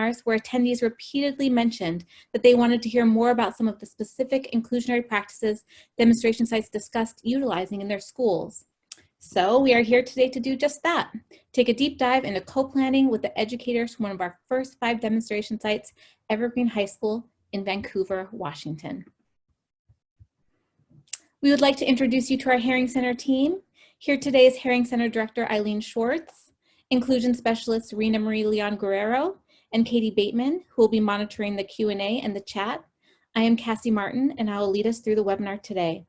webinars where attendees repeatedly mentioned that they wanted to hear more about some of the specific inclusionary practices demonstration sites discussed utilizing in their schools. So we are here today to do just that. Take a deep dive into co-planning with the educators from one of our first 5 demonstration sites, Evergreen High School in Vancouver, Washington. We would like to introduce you to our Herring Center team. Here today is Herring Center Director Eileen Schwartz, Inclusion Specialist Rena Marie Leon Guerrero, and Katie Bateman, who will be monitoring the Q&A and the chat. I am Cassie Martin, and I will lead us through the webinar today.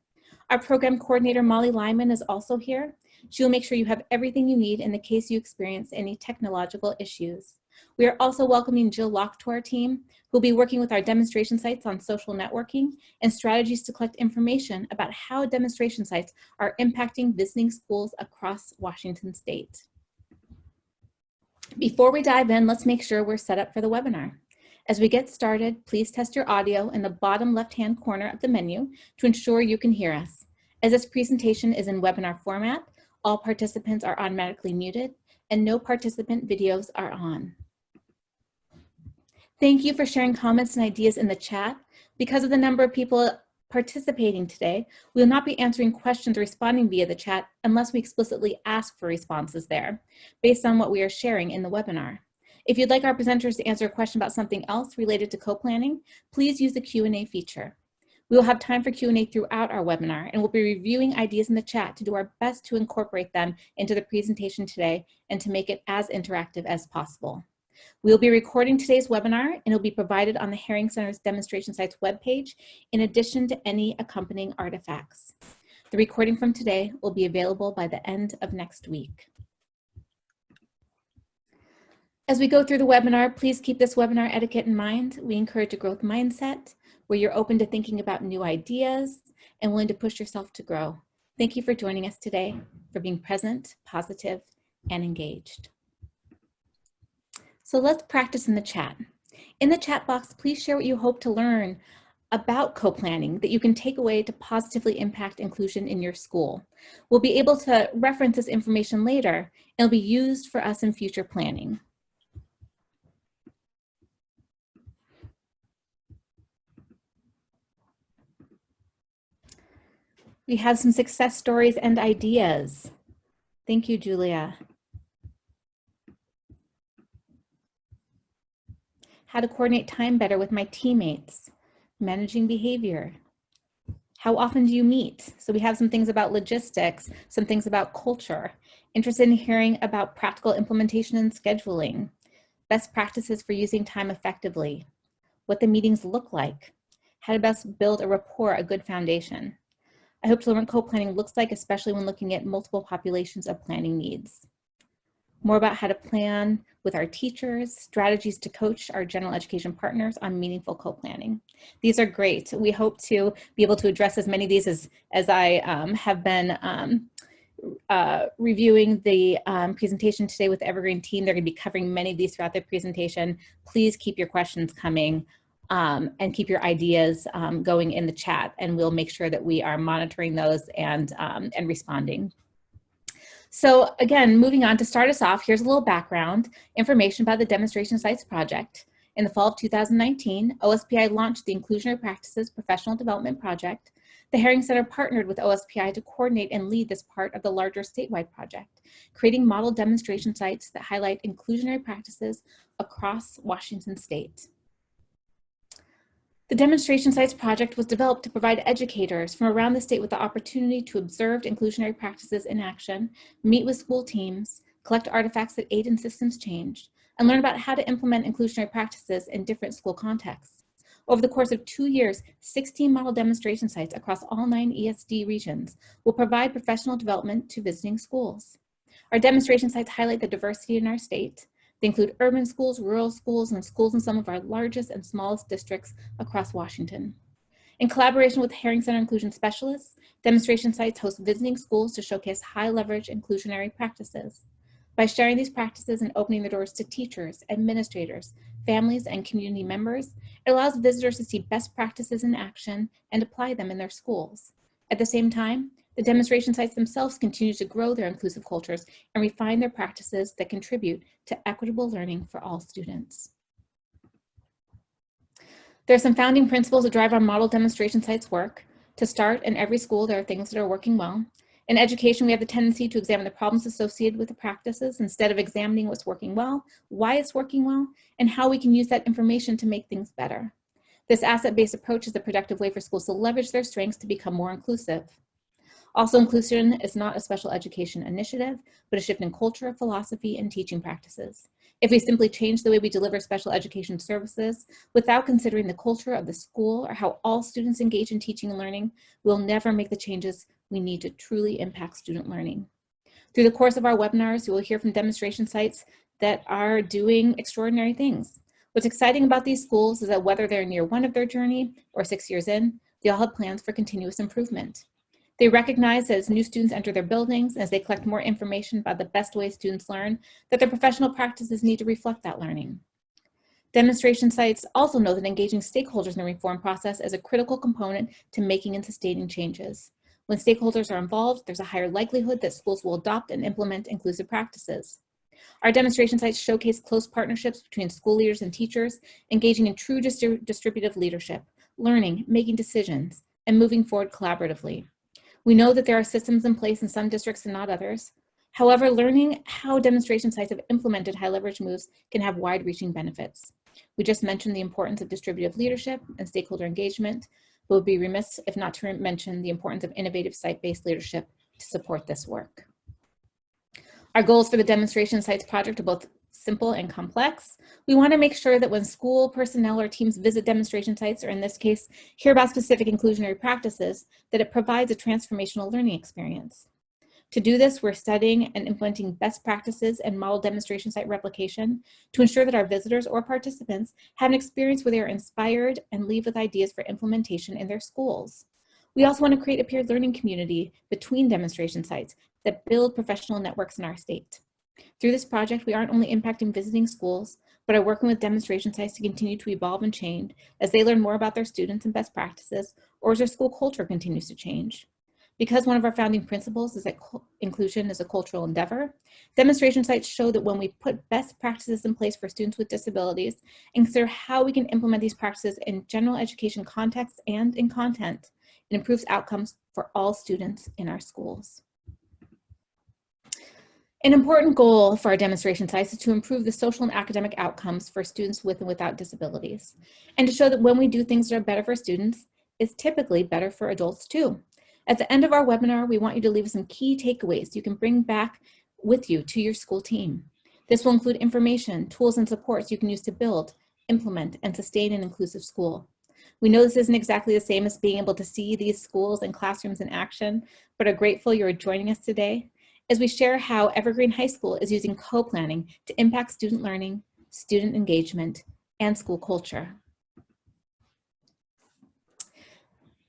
Our program coordinator, Molly Lyman, is also here. She will make sure you have everything you need in the case you experience any technological issues. We are also welcoming Jill Locke to our team, who will be working with our demonstration sites on social networking and strategies to collect information about how demonstration sites are impacting visiting schools across Washington state. Before we dive in, let's make sure we're set up for the webinar. As we get started, please test your audio in the bottom left-hand corner of the menu to ensure you can hear us. As this presentation is in webinar format, all participants are automatically muted and no participant videos are on. Thank you for sharing comments and ideas in the chat. Because of the number of people participating today, we will not be answering questions or responding via the chat unless we explicitly ask for responses there, based on what we are sharing in the webinar. If you'd like our presenters to answer a question about something else related to co-planning, please use the Q&A feature. We will have time for Q&A throughout our webinar, and we'll be reviewing ideas in the chat to do our best to incorporate them into the presentation today and to make it as interactive as possible. We'll be recording today's webinar, and it'll be provided on the Herring Center's Demonstration Sites webpage, in addition to any accompanying artifacts. The recording from today will be available by the end of next week. As we go through the webinar, please keep this webinar etiquette in mind. We encourage a growth mindset where you're open to thinking about new ideas and willing to push yourself to grow. Thank you for joining us today, for being present, positive, and engaged. So let's practice in the chat. In the chat box, please share what you hope to learn about co-planning that you can take away to positively impact inclusion in your school. We'll be able to reference this information later, and it'll be used for us in future planning. We have some success stories and ideas. Thank you, Julia. How to coordinate time better with my teammates, managing behavior. How often do you meet? So we have some things about logistics, some things about culture. Interested in hearing about practical implementation and scheduling, best practices for using time effectively, what the meetings look like, how to best build a rapport, a good foundation. I hope to learn what co-planning looks like, especially when looking at multiple populations of planning needs. More about how to plan with our teachers, strategies to coach our general education partners on meaningful co-planning. These are great. We hope to be able to address as many of these as I have been reviewing the presentation today with the Evergreen team. They're going to be covering many of these throughout the presentation. Please keep your questions coming. And keep your ideas going in the chat, and we'll make sure that we are monitoring those and responding. So again, moving on to start us off, here's a little background information about the Demonstration Sites project. In the fall of 2019, OSPI launched the Inclusionary Practices Professional Development Project. The Herring Center partnered with OSPI to coordinate and lead this part of the larger statewide project, creating model demonstration sites that highlight inclusionary practices across Washington state. The Demonstration Sites project was developed to provide educators from around the state with the opportunity to observe inclusionary practices in action, meet with school teams, collect artifacts that aid in systems change, and learn about how to implement inclusionary practices in different school contexts. Over the course of 2 years, 16 model demonstration sites across all 9 ESD regions will provide professional development to visiting schools. Our demonstration sites highlight the diversity in our state. They include urban schools, rural schools, and schools in some of our largest and smallest districts across Washington. In collaboration with Herring Center Inclusion Specialists, demonstration sites host visiting schools to showcase high-leverage inclusionary practices. By sharing these practices and opening the doors to teachers, administrators, families, and community members, it allows visitors to see best practices in action and apply them in their schools. At the same time, the demonstration sites themselves continue to grow their inclusive cultures and refine their practices that contribute to equitable learning for all students. There are some founding principles that drive our model demonstration sites work. To start, in every school, there are things that are working well. In education, we have the tendency to examine the problems associated with the practices instead of examining what's working well, why it's working well, and how we can use that information to make things better. This asset-based approach is a productive way for schools to leverage their strengths to become more inclusive. Also, inclusion is not a special education initiative, but a shift in culture, philosophy, and teaching practices. If we simply change the way we deliver special education services without considering the culture of the school or how all students engage in teaching and learning, we'll never make the changes we need to truly impact student learning. Through the course of our webinars, you will hear from demonstration sites that are doing extraordinary things. What's exciting about these schools is that whether they're in year 1 of their journey or 6 years in, they all have plans for continuous improvement. They recognize that as new students enter their buildings, as they collect more information about the best ways students learn, that their professional practices need to reflect that learning. Demonstration sites also know that engaging stakeholders in the reform process is a critical component to making and sustaining changes. When stakeholders are involved, there's a higher likelihood that schools will adopt and implement inclusive practices. Our demonstration sites showcase close partnerships between school leaders and teachers, engaging in true distributive leadership, learning, making decisions, and moving forward collaboratively. We know that there are systems in place in some districts and not others. However, learning how demonstration sites have implemented high leverage moves can have wide-reaching benefits. We just mentioned the importance of distributive leadership and stakeholder engagement, but would be remiss if not to mention the importance of innovative site-based leadership to support this work. Our goals for the demonstration sites project are both simple and complex. We want to make sure that when school personnel or teams visit demonstration sites, or in this case, hear about specific inclusionary practices, that it provides a transformational learning experience. To do this, we're studying and implementing best practices and model demonstration site replication to ensure that our visitors or participants have an experience where they are inspired and leave with ideas for implementation in their schools. We also want to create a peer learning community between demonstration sites that build professional networks in our state. Through this project, we aren't only impacting visiting schools, but are working with demonstration sites to continue to evolve and change as they learn more about their students and best practices, or as their school culture continues to change. Because one of our founding principles is that inclusion is a cultural endeavor, demonstration sites show that when we put best practices in place for students with disabilities and consider how we can implement these practices in general education context and in content, it improves outcomes for all students in our schools. An important goal for our demonstration sites is to improve the social and academic outcomes for students with and without disabilities, and to show that when we do things that are better for students, it's typically better for adults too. At the end of our webinar, we want you to leave some key takeaways you can bring back with you to your school team. This will include information, tools, and supports you can use to build, implement, and sustain an inclusive school. We know this isn't exactly the same as being able to see these schools and classrooms in action, but are grateful you're joining us today as we share how Evergreen High School is using co-planning to impact student learning, student engagement, and school culture.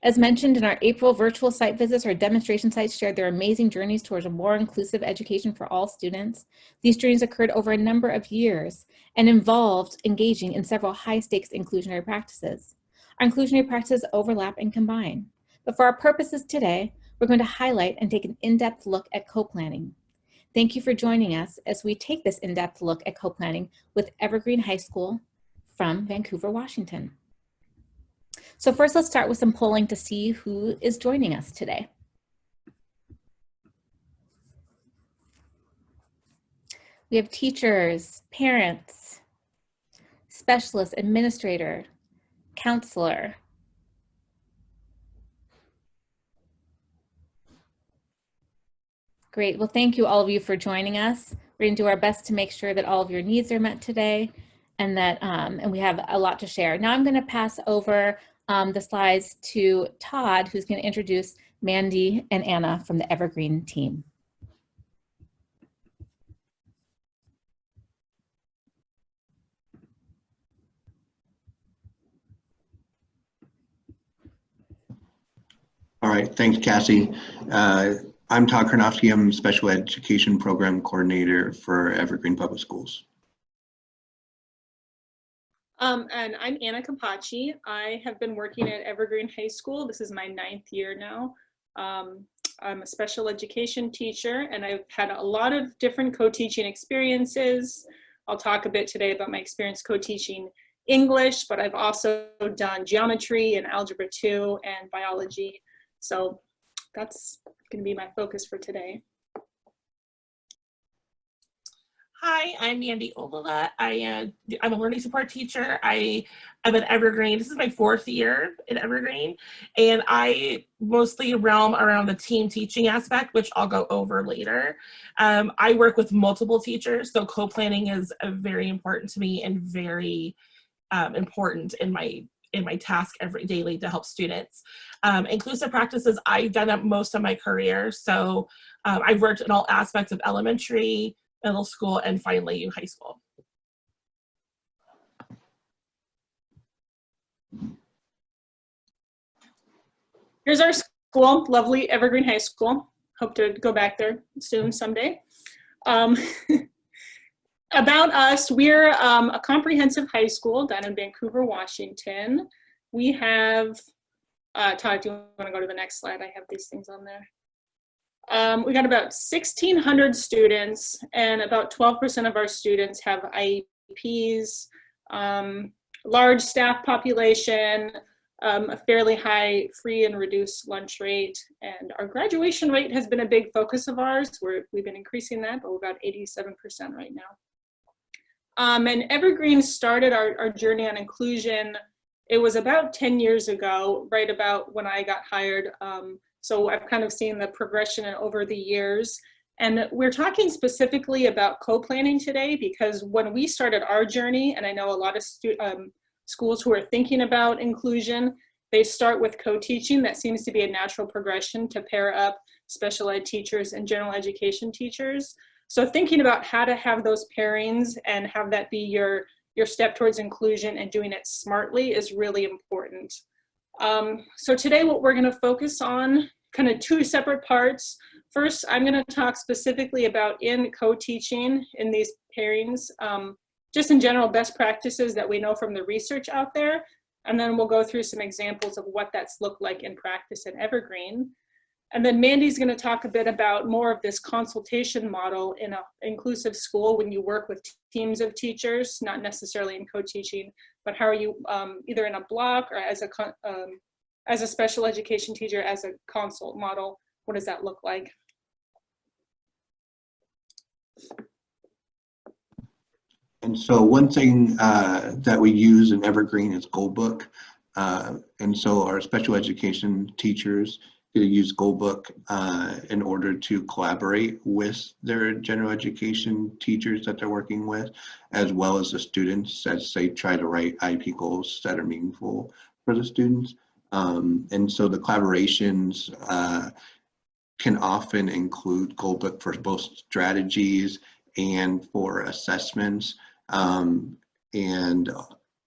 As mentioned in our April virtual site visits, our demonstration sites shared their amazing journeys towards a more inclusive education for all students. These journeys occurred over a number of years and involved engaging in several high-stakes inclusionary practices. Our inclusionary practices overlap and combine, but for our purposes today, we're going to highlight and take an in-depth look at co-planning. Thank you for joining us as we take this in-depth look at co-planning with Evergreen High School from Vancouver, Washington. So first, let's start with some polling to see who is joining us today. We have teachers, parents, specialists, administrator, counselor. Great, well, thank you all of you for joining us. We're gonna do our best to make sure that all of your needs are met today and that and we have a lot to share. Now I'm gonna pass over the slides to Todd, who's gonna introduce Mandy and Anna from the Evergreen team. All right, thanks, Cassie. I'm Todd Karnofsky. I'm Special Education Program Coordinator for Evergreen Public Schools. And I'm Anna Capaci. I have been working at Evergreen High School. This is my 9th year now. I'm a special education teacher, and I've had a lot of different co-teaching experiences. I'll talk a bit today about my experience co-teaching English, but I've also done geometry and algebra 2 and biology. So that's going to be my focus for today. Hi, I'm Mandy Olala. I'm a learning support teacher. I'm at Evergreen. This is my 4th year at Evergreen, and I mostly realm around the team teaching aspect, which I'll go over later. I work with multiple teachers, so co-planning is very important to me and very important in my task daily to help students. Inclusive practices, I've done that most of my career, so I've worked in all aspects of elementary, middle school, and finally high school. Here's our school, lovely Evergreen High School. Hope to go back there soon someday. About us, we're a comprehensive high school down in Vancouver, Washington. We have, Todd, do you want to go to the next slide? I have these things on there. We got about 1,600 students, and about 12% of our students have IEPs, large staff population, a fairly high free and reduced lunch rate, and our graduation rate has been a big focus of ours. We've been increasing that, but we're about 87% right now. And Evergreen started our journey on inclusion. It was about 10 years ago, right about when I got hired. So I've kind of seen the progression over the years. And we're talking specifically about co-planning today because when we started our journey, and I know a lot of schools who are thinking about inclusion, they start with co-teaching. That seems to be a natural progression to pair up special ed teachers and general education teachers. So thinking about how to have those pairings and have that be your step towards inclusion and doing it smartly is really important. So today what we're going to focus on, kind of 2 separate parts. First, I'm going to talk specifically about in co-teaching in these pairings, just in general best practices that we know from the research out there. And then we'll go through some examples of what that's looked like in practice in Evergreen. And then Mandy's going to talk a bit about more of this consultation model in an inclusive school when you work with teams of teachers, not necessarily in co-teaching, but how are you either in a block or as a special education teacher, as a consult model, what does that look like? And so one thing that we use in Evergreen is Goldbook. And so our special education teachers use Goldbook in order to collaborate with their general education teachers that they're working with, as well as the students as they try to write IEP goals that are meaningful for the students. And so the collaborations can often include Goldbook for both strategies and for assessments. And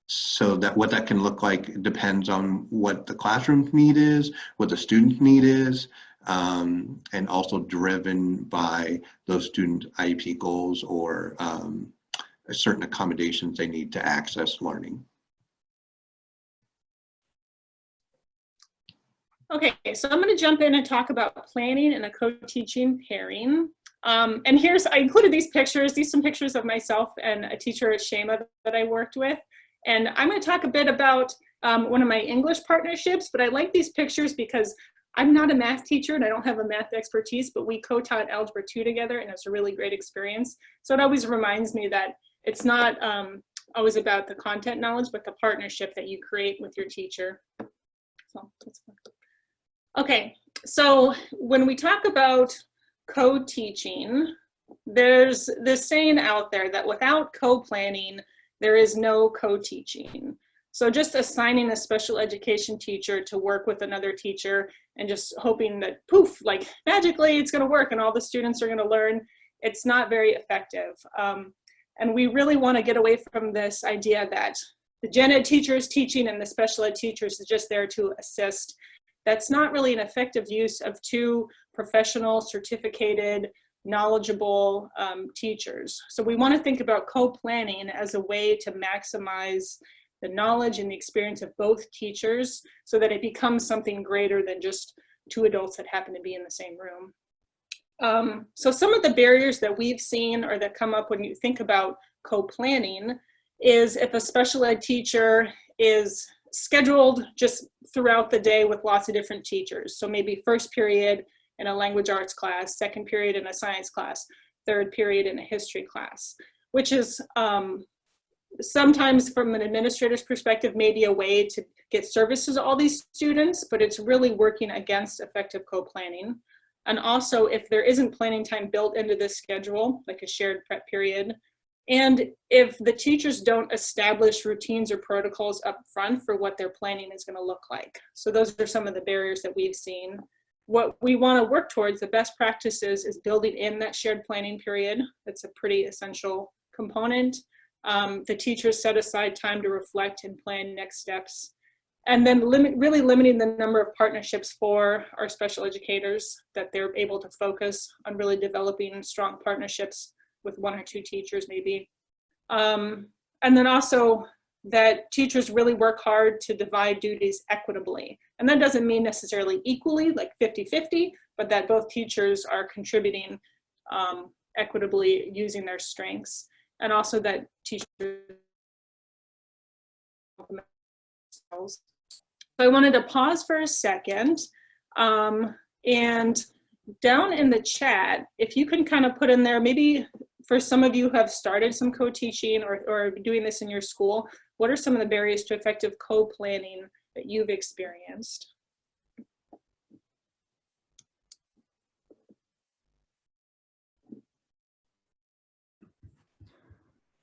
so that what that can look like depends on what the classroom need is, what the student need is, and also driven by those student IEP goals or certain accommodations they need to access learning. Okay, so I'm going to jump in and talk about planning and a co-teaching pairing. And I included these pictures. These are some pictures of myself and a teacher at Shema that I worked with. And I'm going to talk a bit about one of my English partnerships, but I like these pictures because I'm not a math teacher and I don't have a math expertise, but we co-taught Algebra 2 together and it's a really great experience. So it always reminds me that it's not always about the content knowledge, but the partnership that you create with your teacher. So that's fun. Okay, so when we talk about co-teaching, there's this saying out there that without co-planning, there is no co-teaching. So just assigning a special education teacher to work with another teacher and just hoping that poof, like magically it's gonna work and all the students are gonna learn, it's not very effective. And we really wanna get away from this idea that the gen ed teacher is teaching and the special ed teacher is just there to assist. That's not really an effective use of 2 professional, certificated, knowledgeable teachers. So we want to think about co-planning as a way to maximize the knowledge and the experience of both teachers so that it becomes something greater than just 2 adults that happen to be in the same room. So some of the barriers that we've seen or that come up when you think about co-planning is if a special ed teacher is scheduled just throughout the day with lots of different teachers. So maybe first period in a language arts class, second period in a science class, third period in a history class, which is sometimes from an administrator's perspective, maybe a way to get services to all these students, but it's really working against effective co-planning. And also if there isn't planning time built into this schedule, like a shared prep period, and if the teachers don't establish routines or protocols up front for what their planning is going to look like. So those are some of the barriers that we've seen. What we want to work towards, the best practices, is building in that shared planning period. That's a pretty essential component. The teachers set aside time to reflect and plan next steps. And then really limiting the number of partnerships for our special educators, that they're able to focus on really developing strong partnerships with one or two teachers maybe. And then also that teachers really work hard to divide duties equitably. And that doesn't mean necessarily equally, like 50-50, but that both teachers are contributing equitably using their strengths. And also that teachers themselves. So I wanted to pause for a second, and down in the chat, if you can kind of put in there, maybe for some of you who have started some co-teaching or doing this in your school, what are some of the barriers to effective co-planning that you've experienced?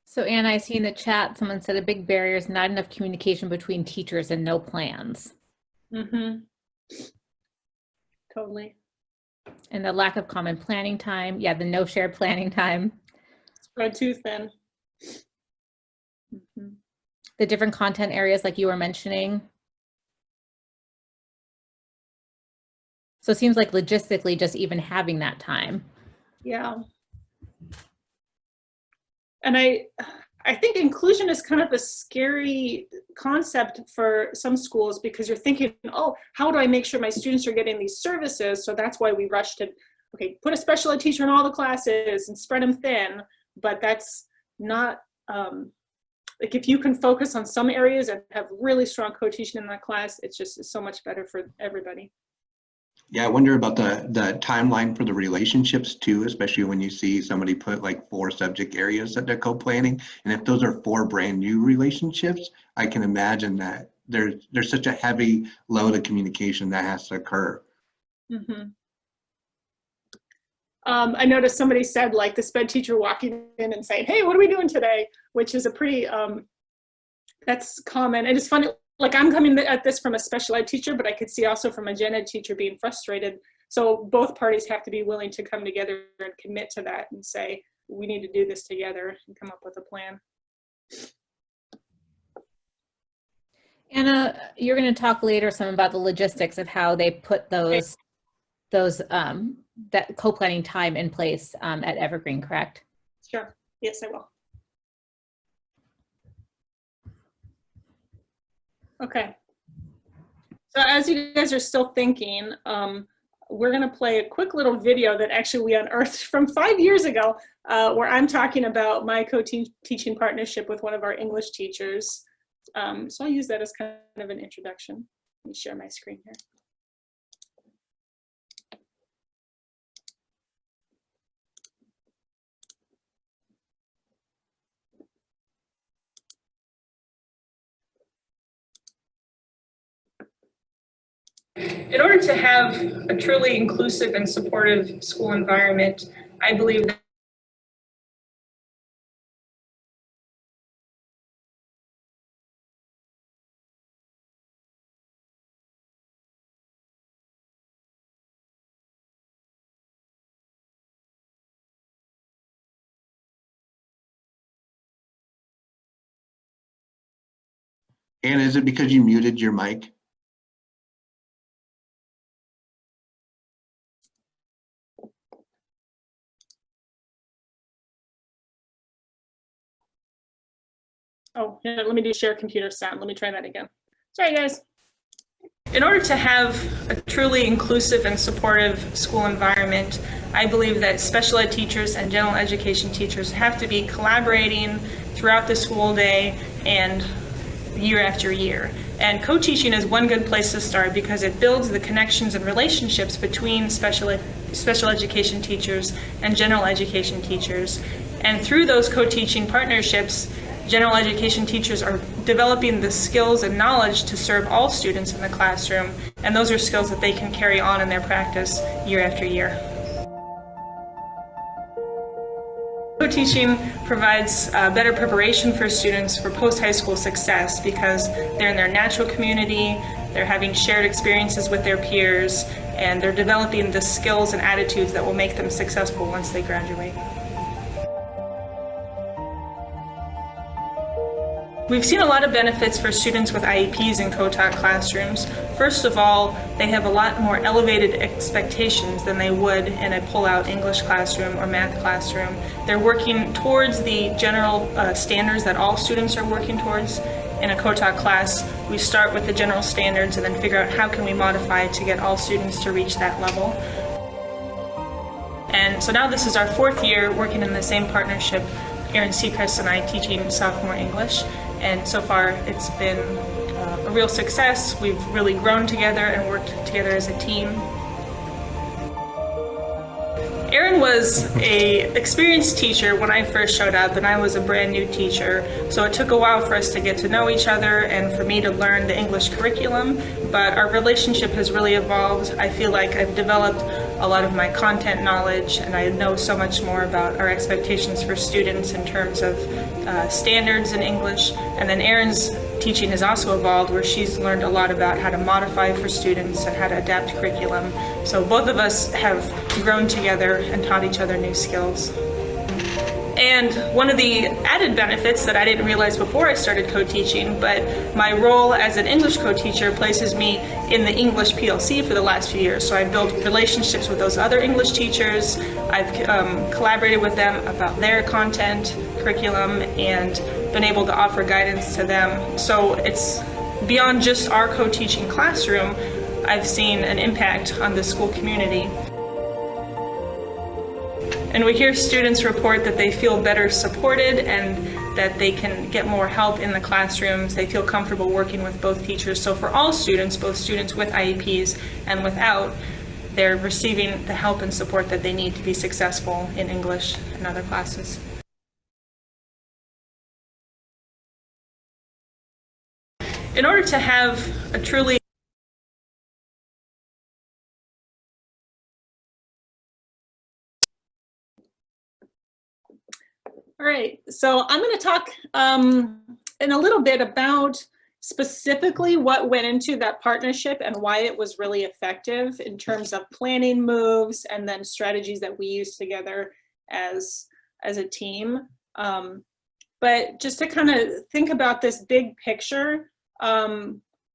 So Anna, I see in the chat, someone said a big barrier is not enough communication between teachers and no plans. Mm-hmm. Totally. And the lack of common planning time. Yeah, the no shared planning time. Spread too thin. Mm-hmm. The different content areas like you were mentioning. So it seems like logistically just even having that time. Yeah. And I think inclusion is kind of a scary concept for some schools, because you're thinking, oh, how do I make sure my students are getting these services? So that's why we rush to, okay, put a special ed teacher in all the classes and spread them thin. But that's not, like if you can focus on some areas and have really strong co-teaching in that class, it's just so much better for everybody. Yeah, I wonder about the timeline for the relationships too, especially when you see somebody put like 4 subject areas that they're co-planning. And if those are 4 brand new relationships, I can imagine that there's such a heavy load of communication that has to occur. Mm-hmm. I noticed somebody said like the SPED teacher walking in and saying, hey, what are we doing today? Which is a pretty, that's common. And it's funny, like I'm coming at this from a special ed teacher, but I could see also from a gen ed teacher being frustrated. So both parties have to be willing to come together and commit to that and say, we need to do this together and come up with a plan. Anna, you're going to talk later some about the logistics of how they put those that co-planning time in place at Evergreen, correct? Sure. Yes, I will. Okay. So as you guys are still thinking, we're going to play a quick little video that actually we unearthed from 5 years ago, where I'm talking about my co-teaching partnership with one of our English teachers. So I'll use that as kind of an introduction. Let me share my screen here. In order to have a truly inclusive and supportive school environment, I believe that And is it because you muted your mic? Oh, yeah, let me do share computer sound. Let me try that again. Sorry, guys. In order to have a truly inclusive and supportive school environment, I believe that special ed teachers and general education teachers have to be collaborating throughout the school day and year after year. And co-teaching is one good place to start because it builds the connections and relationships between special education teachers and general education teachers. And through those co-teaching partnerships, general education teachers are developing the skills and knowledge to serve all students in the classroom, and those are skills that they can carry on in their practice year after year. Co-teaching provides better preparation for students for post-high school success because they're in their natural community, they're having shared experiences with their peers, and they're developing the skills and attitudes that will make them successful once they graduate. We've seen a lot of benefits for students with IEPs in co-taught classrooms. First of all, they have a lot more elevated expectations than they would in a pull-out English classroom or math classroom. They're working towards the general standards that all students are working towards. In a co-taught class, we start with the general standards and then figure out how can we modify to get all students to reach that level. And so now this is our 4th year working in the same partnership, Erin Seacrest and I teaching sophomore English. And so far, it's been a real success. We've really grown together and worked together as a team. Erin was an experienced teacher when I first showed up, and I was a brand new teacher. So it took a while for us to get to know each other and for me to learn the English curriculum. But our relationship has really evolved. I feel like I've developed a lot of my content knowledge, and I know so much more about our expectations for students in terms of standards in English. And then Erin's teaching has also evolved, where she's learned a lot about how to modify for students and how to adapt curriculum. So both of us have grown together and taught each other new skills. And one of the added benefits that I didn't realize before I started co-teaching, but my role as an English co-teacher places me in the English PLC for the last few years. So I've built relationships with those other English teachers. I've collaborated with them about their content, curriculum, and been able to offer guidance to them. So it's beyond just our co-teaching classroom. I've seen an impact on the school community. And we hear students report that they feel better supported and that they can get more help in the classrooms. They feel comfortable working with both teachers. So for all students, both students with IEPs and without, they're receiving the help and support that they need to be successful in English and other classes. In order to have a truly All right, so I'm going to talk in a little bit about specifically what went into that partnership and why it was really effective in terms of planning moves and then strategies that we use together as a team. But just to kind of think about this big picture,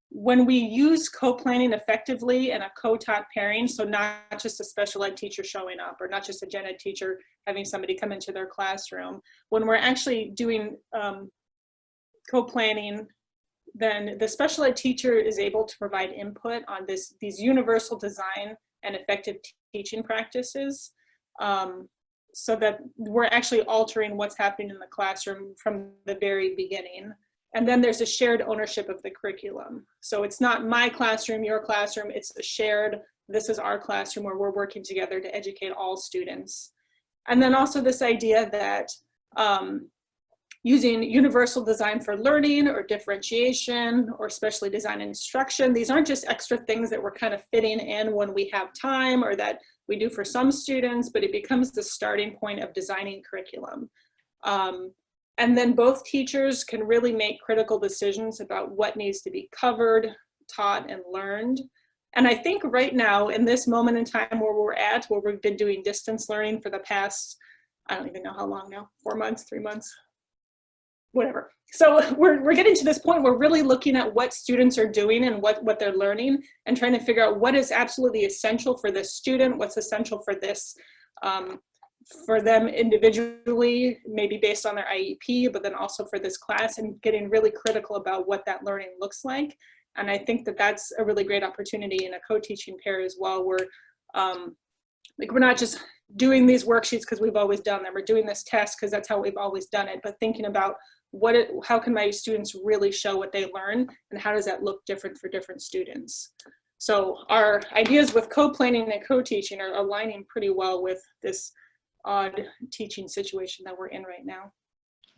when we use co-planning effectively in a co-taught pairing, so not just a special ed teacher showing up or not just a gen ed teacher having somebody come into their classroom, when we're actually doing co-planning, then the special ed teacher is able to provide input on these universal design and effective teaching practices, so that we're actually altering what's happening in the classroom from the very beginning. And then there's a shared ownership of the curriculum. So it's not my classroom, your classroom, it's a shared, this is our classroom where we're working together to educate all students. And then also this idea that using universal design for learning or differentiation or specially designed instruction, these aren't just extra things that we're kind of fitting in when we have time or that we do for some students, but it becomes the starting point of designing curriculum. And then both teachers can really make critical decisions about what needs to be covered, taught, and learned. And I think right now, in this moment in time where we're at, where we've been doing distance learning for the past, I don't even know how long now, 4 months, 3 months, whatever. So we're getting to this point where we're really looking at what students are doing and what they're learning and trying to figure out what is absolutely essential for this student, what's essential for this, for them individually, maybe based on their IEP, but then also for this class, and getting really critical about what that learning looks like. And I think that that's a really great opportunity in a co-teaching pair as well, where like we're not just doing these worksheets because we've always done them, or doing this test because that's how we've always done it, but thinking about how can my students really show what they learn, and how does that look different for different students? So our ideas with co-planning and co-teaching are aligning pretty well with this odd teaching situation that we're in right now.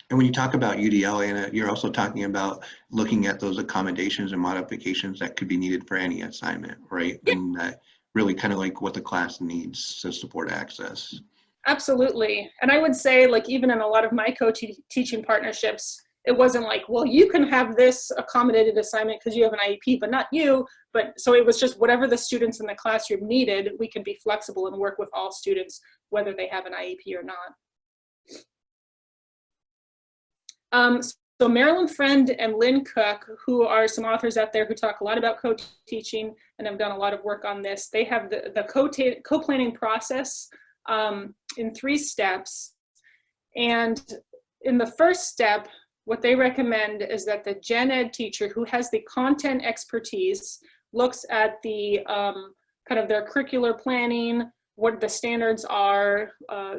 And when you talk about UDL, Anna, you're also talking about looking at those accommodations and modifications that could be needed for any assignment, right? Yeah. And really kind of like what the class needs to support access. Absolutely. And I would say, like, even in a lot of my co-teaching partnerships, it wasn't like, well, you can have this accommodated assignment because you have an IEP, but not you. But so it was just whatever the students in the classroom needed, we can be flexible and work with all students, whether they have an IEP or not. So Marilyn Friend and Lynn Cook, who are some authors out there who talk a lot about co-teaching and have done a lot of work on this, they have the co-planning process in 3 steps. And in the first step, what they recommend is that the gen ed teacher who has the content expertise looks at the kind of their curricular planning, what the standards are,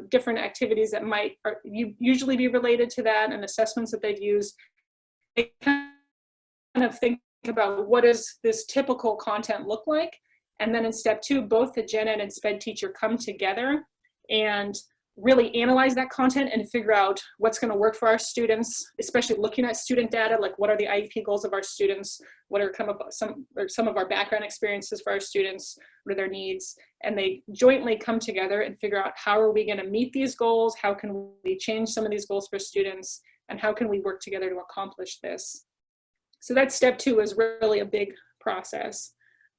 different activities that might usually be related to that, and assessments that they've used. They kind of think about what does this typical content look like, and then in step 2, both the gen ed and sped teacher come together and really analyze that content and figure out what's going to work for our students, especially looking at student data, like what are the IEP goals of our students, what are some of our background experiences for our students, what are their needs, and they jointly come together and figure out how are we going to meet these goals, how can we change some of these goals for students, and how can we work together to accomplish this. So that step 2 is really a big process.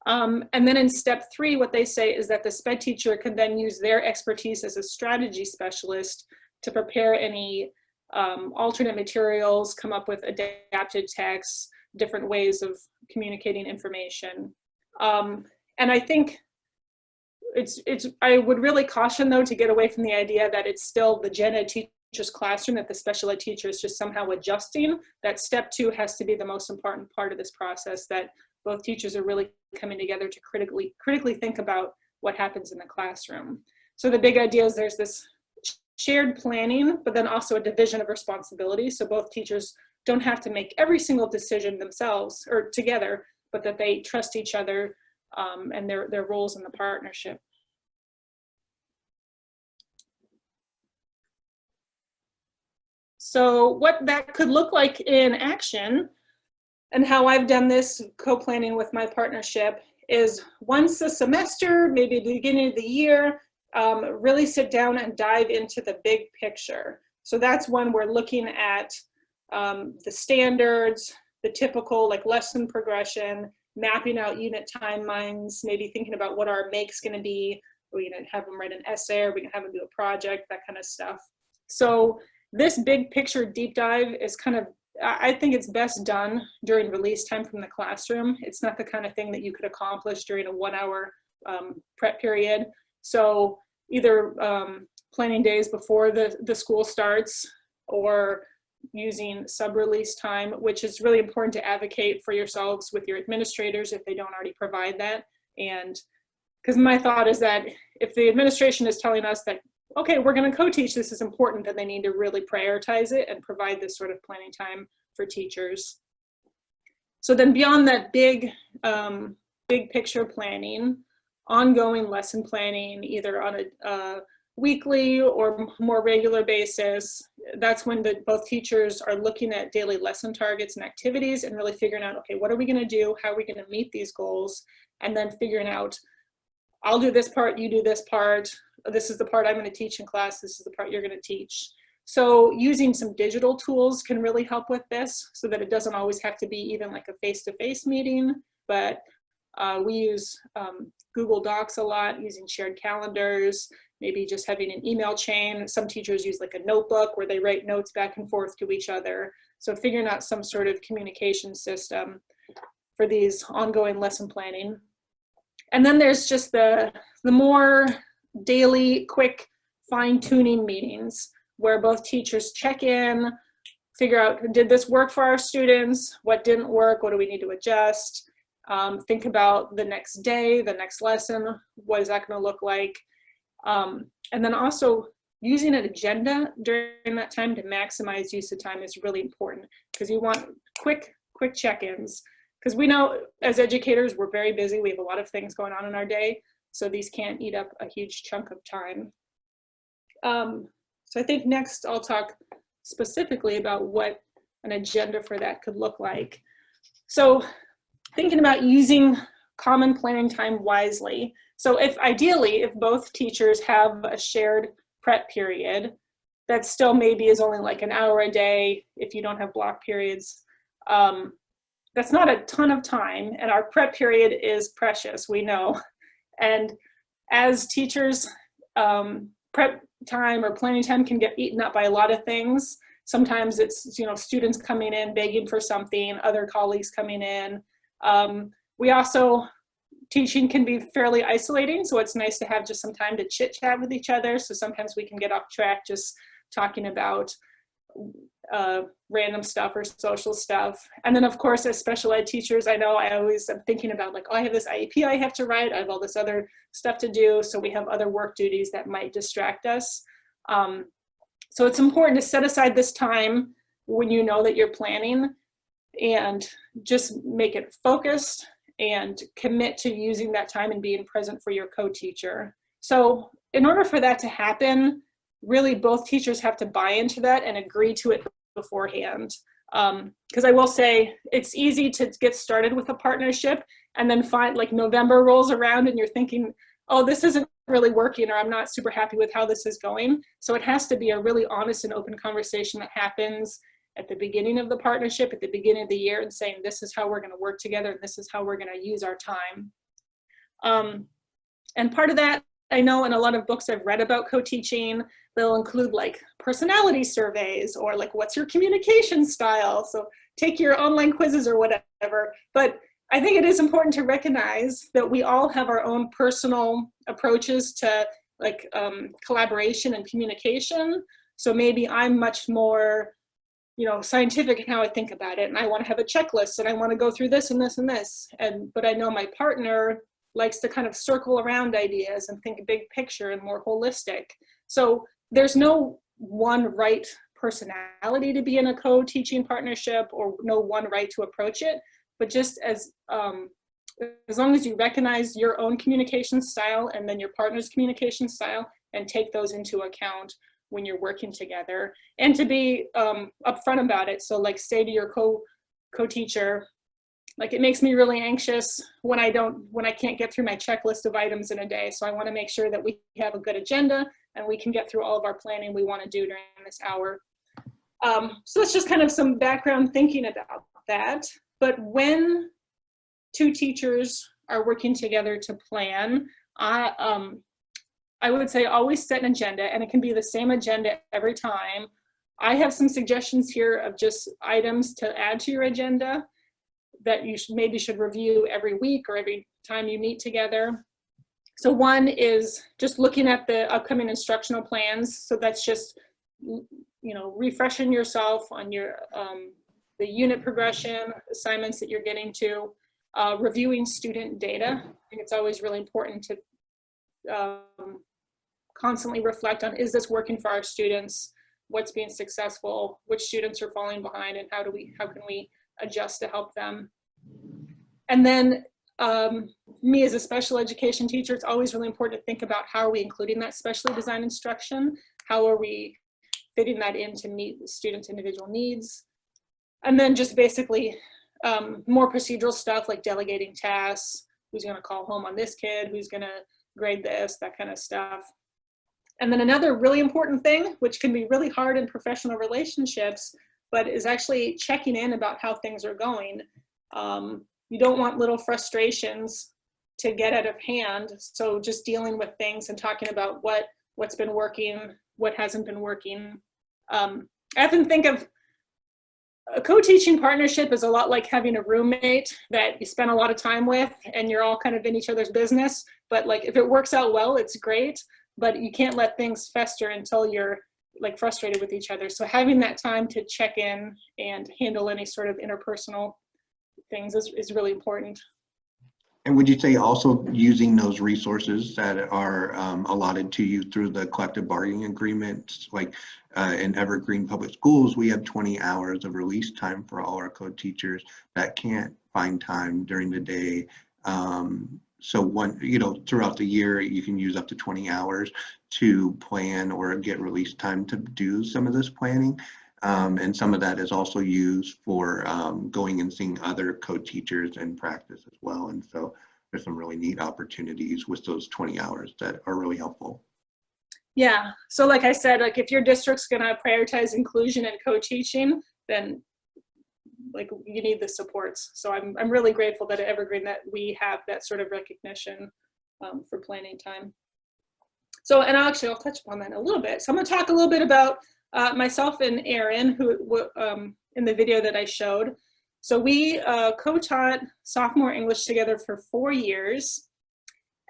And then in step 3, what they say is that the SPED teacher can then use their expertise as a strategy specialist to prepare any alternate materials, come up with adapted texts, different ways of communicating information. And I think I would really caution, though, to get away from the idea that it's still the gen ed teacher's classroom, that the special ed teacher is just somehow adjusting. That step 2 has to be the most important part of this process, that both teachers are really coming together to critically think about what happens in the classroom. So the big idea is there's this shared planning, but then also a division of responsibility. So both teachers don't have to make every single decision themselves or together, but that they trust each other and their roles in the partnership. So what that could look like in action, and how I've done this co-planning with my partnership, is once a semester, maybe at the beginning of the year, really sit down and dive into the big picture. So that's when we're looking at the standards, the typical like lesson progression, mapping out unit timelines, maybe thinking about what our make's going to be. We're going to have them write an essay, or we can have them do a project, that kind of stuff. So this big picture deep dive is kind of, I think it's best done during release time from the classroom. It's not the kind of thing that you could accomplish during a 1-hour prep period. So either planning days before the school starts, or using sub-release time, which is really important to advocate for yourselves with your administrators if they don't already provide that. And because my thought is that if the administration is telling us that, okay, we're going to co-teach, this is important, then they need to really prioritize it and provide this sort of planning time for teachers. So then beyond that big picture planning, ongoing lesson planning, either on a weekly or more regular basis, that's when both teachers are looking at daily lesson targets and activities and really figuring out, okay, what are we going to do? How are we going to meet these goals? And then figuring out, I'll do this part, you do this part. This is the part I'm going to teach in class. This is the part you're going to teach. So using some digital tools can really help with this, so that it doesn't always have to be even like a face-to-face meeting, but we use Google Docs a lot, using shared calendars, maybe just having an email chain. Some teachers use like a notebook where they write notes back and forth to each other. So figuring out some sort of communication system for these ongoing lesson planning. And then there's just the more daily, quick fine-tuning meetings where both teachers check in, figure out, did this work for our students? What didn't work? What do we need to adjust? Think about the next day, the next lesson. What is that going to look like? And then also using an agenda during that time to maximize use of time is really important, because you want quick check-ins. Because we know as educators, we're very busy. We have a lot of things going on in our day. So these can't eat up a huge chunk of time. So I think next I'll talk specifically about what an agenda for that could look like. So thinking about using common planning time wisely. So ideally, if both teachers have a shared prep period, that still maybe is only like an hour a day if you don't have block periods. That's not a ton of time, and our prep period is precious, we know. And as teachers, prep time or planning time can get eaten up by a lot of things. Sometimes it's, students coming in begging for something, other colleagues coming in. Teaching can be fairly isolating, so it's nice to have just some time to chit chat with each other. So sometimes we can get off track just talking about random stuff or social stuff. And then of course, as special ed teachers, I know I always am thinking about like, oh, I have this IEP I have to write, I have all this other stuff to do. So we have other work duties that might distract us. So it's important to set aside this time when you know that you're planning, and just make it focused and commit to using that time and being present for your co-teacher. So in order for that to happen, really both teachers have to buy into that and agree to it beforehand. Because I will say it's easy to get started with a partnership and then find like November rolls around and you're thinking, oh, this isn't really working, or I'm not super happy with how this is going. So it has to be a really honest and open conversation that happens at the beginning of the partnership, at the beginning of the year, and saying, this is how we're going to work together and this is how we're going to use our time. And part of that, I know in a lot of books I've read about co-teaching, they'll include like personality surveys or like, what's your communication style? So take your online quizzes or whatever. But I think it is important to recognize that we all have our own personal approaches to like collaboration and communication. So maybe I'm much more, scientific in how I think about it. And I want to have a checklist and I want to go through this and this and this. But I know my partner likes to kind of circle around ideas and think big picture and more holistic. So there's no one right personality to be in a co-teaching partnership, or no one right to approach it, but just as long as you recognize your own communication style and then your partner's communication style and take those into account when you're working together, and to be upfront about it. So like say to your co-teacher, like, it makes me really anxious when I can't get through my checklist of items in a day. So I want to make sure that we have a good agenda and we can get through all of our planning we want to do during this hour. So it's just kind of some background thinking about that. But when two teachers are working together to plan, I would say always set an agenda, and it can be the same agenda every time. I have some suggestions here of just items to add to your agenda that you maybe should review every week or every time you meet together. So one is just looking at the upcoming instructional plans. So that's just, refreshing yourself on your the unit progression, assignments that you're getting to, reviewing student data. I think it's always really important to constantly reflect on, is this working for our students? What's being successful? Which students are falling behind, and how can we adjust to help them? And then me as a special education teacher, it's always really important to think about, how are we including that specially designed instruction? How are we fitting that in to meet the students' individual needs? And then just basically more procedural stuff like delegating tasks, who's gonna call home on this kid, who's gonna grade this, that kind of stuff. And then another really important thing, which can be really hard in professional relationships, but is actually checking in about how things are going. You don't want little frustrations to get out of hand. So just dealing with things and talking about what's been working, what hasn't been working. I often think of a co-teaching partnership is a lot like having a roommate that you spend a lot of time with and you're all kind of in each other's business. But like, if it works out well, it's great, but you can't let things fester until you're like frustrated with each other. So having that time to check in and handle any sort of interpersonal things is really important. And would you say also using those resources that are allotted to you through the collective bargaining agreements, like in Evergreen Public Schools, we have 20 hours of release time for all our code teachers that can't find time during the day. So throughout the year, you can use up to 20 hours to plan or get release time to do some of this planning. And some of that is also used for going and seeing other code teachers in practice as well. And so there's some really neat opportunities with those 20 hours that are really helpful. Yeah, so like I said, like if your district's gonna prioritize inclusion and co-teaching, then like you need the supports. So I'm really grateful that at Evergreen that we have that sort of recognition for planning time. So, and I'll touch upon that in a little bit. So I'm gonna talk a little bit about myself and Erin, who in the video that I showed. So we co-taught sophomore English together for 4 years.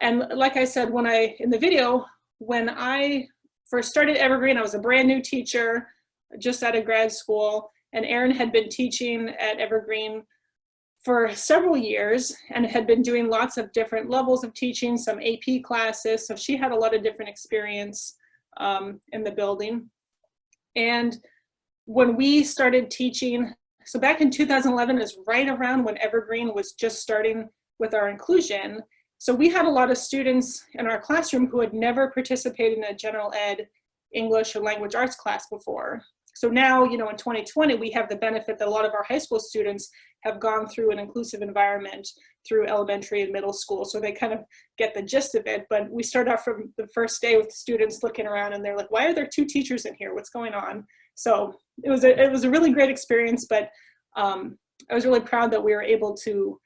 And like I said, in the video, when I first started Evergreen, I was a brand new teacher, just out of grad school, and Erin had been teaching at Evergreen for several years and had been doing lots of different levels of teaching, some AP classes. So she had a lot of different experience in the building. And when we started teaching, so back in 2011 is right around when Evergreen was just starting with our inclusion. So we had a lot of students in our classroom who had never participated in a general ed English or language arts class before. So now, in 2020, we have the benefit that a lot of our high school students have gone through an inclusive environment through elementary and middle school. So they kind of get the gist of it. But we start off from the first day with students looking around and they're like, why are there 2 teachers in here? What's going on? So it was a really great experience, but I was really proud that we were able to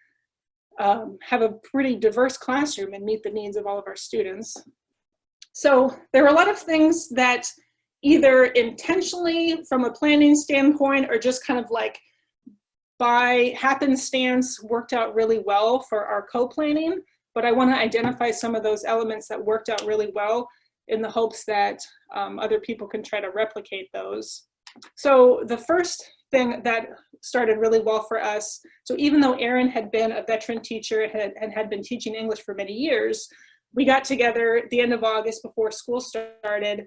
have a pretty diverse classroom and meet the needs of all of our students. So there were a lot of things that either intentionally from a planning standpoint or just kind of like by happenstance worked out really well for our co-planning, but I want to identify some of those elements that worked out really well in the hopes that other people can try to replicate those. So the first thing that started really well for us, so even though Erin had been a veteran teacher and had been teaching English for many years, we got together at the end of August before school started,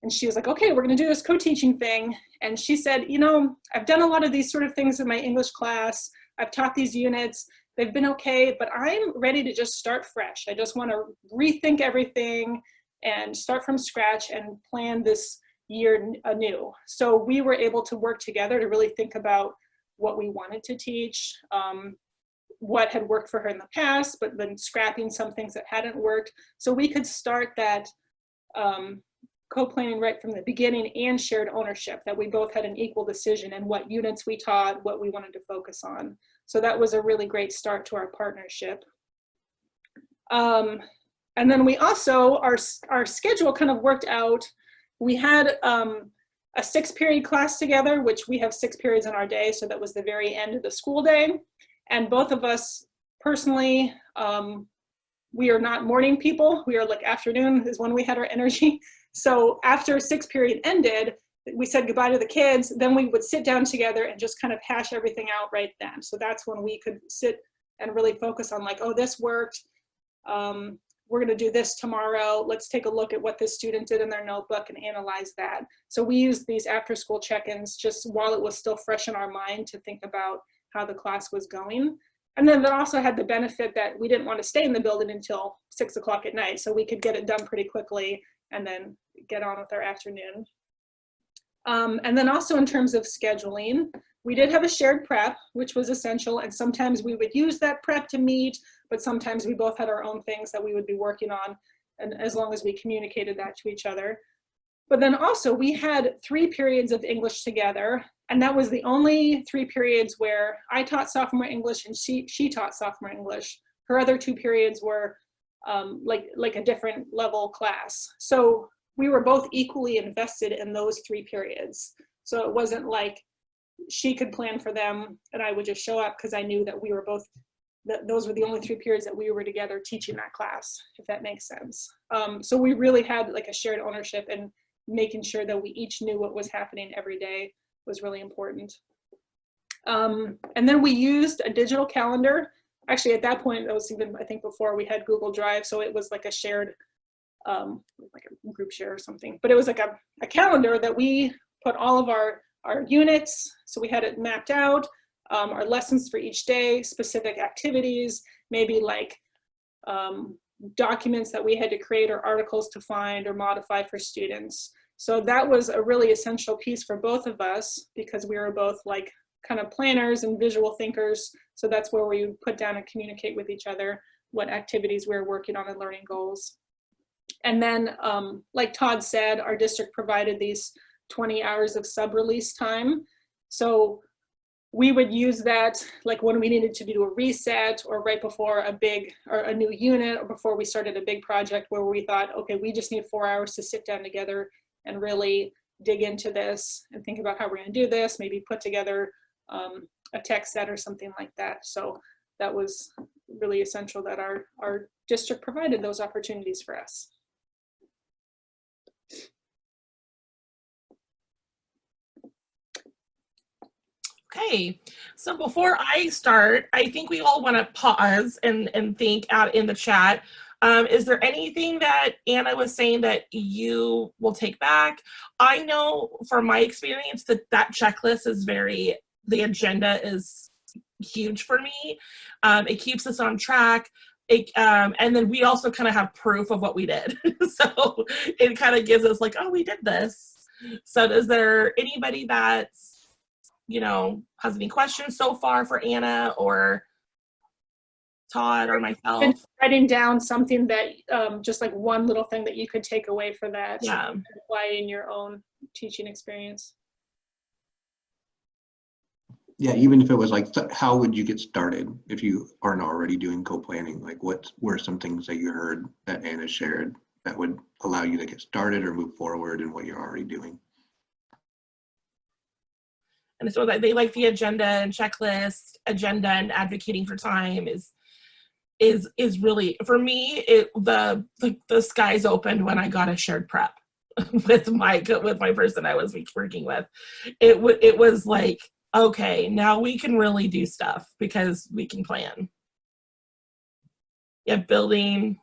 and she was like, okay, we're gonna do this co-teaching thing. And she said, I've done a lot of these sort of things in my English class. I've taught these units. They've been okay, but I'm ready to just start fresh. I just wanna rethink everything and start from scratch and plan this year anew. So we were able to work together to really think about what we wanted to teach, what had worked for her in the past, but then scrapping some things that hadn't worked. So we could start that co-planning right from the beginning and shared ownership, that we both had an equal decision in what units we taught, what we wanted to focus on. So that was a really great start to our partnership. And then we also, our schedule kind of worked out. We had a 6-period class together, which we have 6 periods in our day. So that was the very end of the school day. And both of us personally, we are not morning people. We are like afternoon is when we had our energy. So after 6 period ended, we said goodbye to the kids. Then we would sit down together and just kind of hash everything out right then. So that's when we could sit and really focus on like, oh, this worked. We're gonna do this tomorrow. Let's take a look at what this student did in their notebook and analyze that. So we used these after school check-ins just while it was still fresh in our mind to think about how the class was going. And then that also had the benefit that we didn't want to stay in the building until 6 o'clock at night. So we could get it done pretty quickly and then get on with our afternoon. And then also in terms of scheduling, we did have a shared prep, which was essential. And sometimes we would use that prep to meet, but sometimes we both had our own things that we would be working on, and as long as we communicated that to each other. But then also we had 3 periods of English together, and that was the only 3 periods where I taught sophomore English and she taught sophomore English. Her other 2 periods were like a different level class. So we were both equally invested in those 3 periods. So it wasn't like she could plan for them and I would just show up, because I knew that we were both, those were the only 3 periods that we were together teaching that class, if that makes sense. So we really had like a shared ownership, and making sure that we each knew what was happening every day was really important. And then we used a digital calendar. actually at that point, it was even, I think before we had Google Drive, so it was like a shared, like a group share or something. But it was like a calendar that we put all of our units, so we had it mapped out, our lessons for each day, specific activities, maybe like documents that we had to create or articles to find or modify for students. So that was a really essential piece for both of us because we were both like kind of planners and visual thinkers. So that's where we would put down and communicate with each other what activities we were working on and learning goals. And then, like Todd said, our district provided these 20 hours of sub-release time. So we would use that like when we needed to do a reset or right before a big or a new unit or before we started a big project where we thought, okay, we just need 4 hours to sit down together and really dig into this and think about how we're going to do this, maybe put together a tech set or something like that. So that was really essential that our district provided those opportunities for us. Okay, so before I start, I think we all want to pause and think out in the chat. Is there anything that Anna was saying that you will take back? I know from my experience that checklist is the agenda is huge for me. It keeps us on track. And then we also kind of have proof of what we did. So it kind of gives us like, oh, we did this. So is there anybody that's, has any questions so far for Anna or Todd or myself? And writing down something that, just like one little thing that you could take away for that, Yeah. and apply in your own teaching experience. Yeah, even if it was like, how would you get started if you aren't already doing co-planning? Like what were some things that you heard that Anna shared that would allow you to get started or move forward in what you're already doing? And so that they like the agenda and checklist, agenda and advocating for time is really, for me, the skies opened when I got a shared prep with my person I was working with. It was like, okay, now we can really do stuff because we can plan. Yeah, building.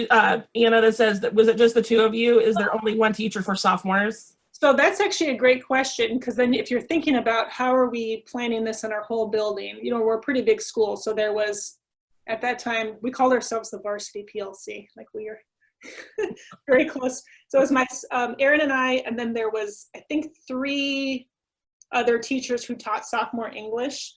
Anna that says, that was it just the two of you? Is there only one teacher for sophomores? So that's actually a great question, because then if you're thinking about how are we planning this in our whole building, we're a pretty big school. So there was, at that time, we called ourselves the Varsity PLC, like we are very close. So it was my, Erin and I, and then there was, I think, 3 other teachers who taught sophomore English.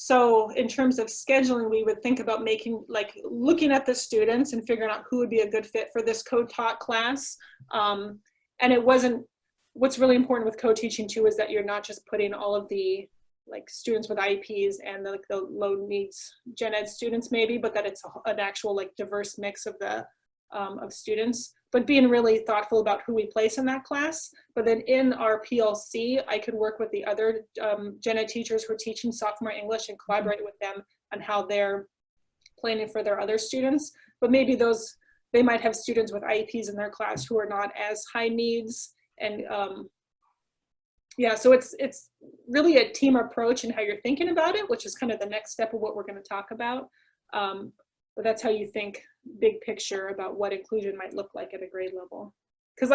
So in terms of scheduling, we would think about looking at the students and figuring out who would be a good fit for this co-taught class. And it wasn't, what's really important with co-teaching too is that you're not just putting all of the students with IEPs and the low needs gen ed students maybe, but that it's an actual diverse mix of of students, but being really thoughtful about who we place in that class. But then in our PLC, I could work with the other gen ed teachers who are teaching sophomore English and collaborate with them on how they're planning for their other students. But maybe they might have students with IEPs in their class who are not as high needs. And yeah, so it's really a team approach in how you're thinking about it, which is kind of the next step of what we're going to talk about. But that's how you think big picture about what inclusion might look like at a grade level. Because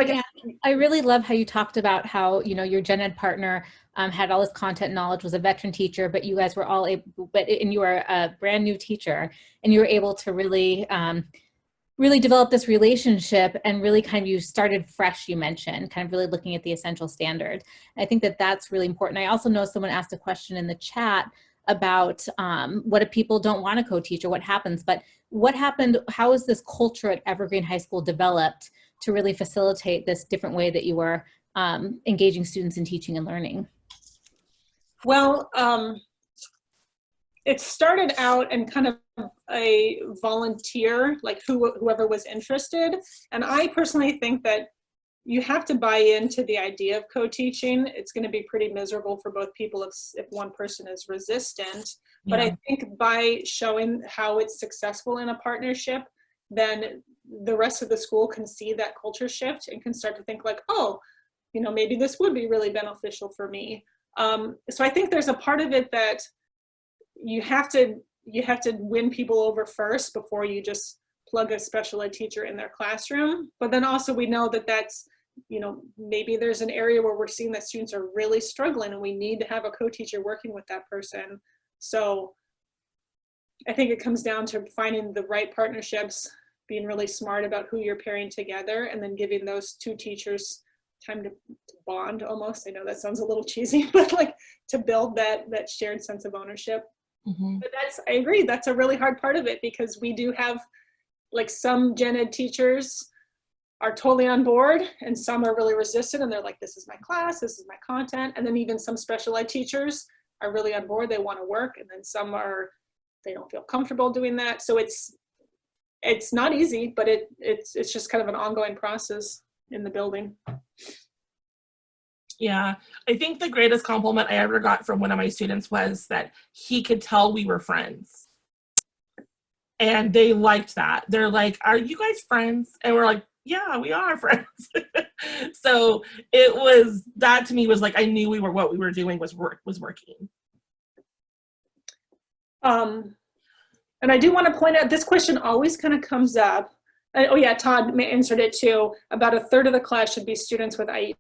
I really love how you talked about how, your gen ed partner had all this content knowledge, was a veteran teacher, but you guys were all able, and you were a brand new teacher, and you were able to really, really develop this relationship and really you started fresh, you mentioned, kind of really looking at the essential standard. And I think that that's really important. I also know someone asked a question in the chat about what if people don't want to co-teach or what happens, but what happened, how is this culture at Evergreen High School developed to really facilitate this different way that you were engaging students in teaching and learning? Well, it started out in kind of a volunteer, whoever was interested. And I personally think that you have to buy into the idea of co-teaching. It's going to be pretty miserable for both people if one person is resistant. Yeah. But I think by showing how it's successful in a partnership, then the rest of the school can see that culture shift and can start to think oh, you know, maybe this would be really beneficial for me. So I think there's a part of it that you have to win people over first before you just plug a special ed teacher in their classroom. But then also we know that that's, you know, maybe there's an area where we're seeing that students are really struggling and we need to have a co-teacher working with that person. So I think it comes down to finding the right partnerships, being really smart about who you're pairing together, and then giving those two teachers time to bond almost. I know that sounds a little cheesy, but like to build that shared sense of ownership. Mm-hmm. But I agree, that's a really hard part of it, because we do have, like, some gen ed teachers are totally on board and some are really resistant and they're like, this is my class, this is my content. And then even some special ed teachers are really on board, they want to work, and then some are, they don't feel comfortable doing that. So it's not easy, but it's just kind of an ongoing process in the building. Yeah, I think the greatest compliment I ever got from one of my students was that he could tell we were friends. And they liked that. They're like, are you guys friends? And we're like, yeah, we are friends. So it was, that to me was like, I knew what we were doing was working. And I do want to point out, this question always kind of comes up. Oh yeah, Todd answered it too. About a third of the class should be students with IEPs.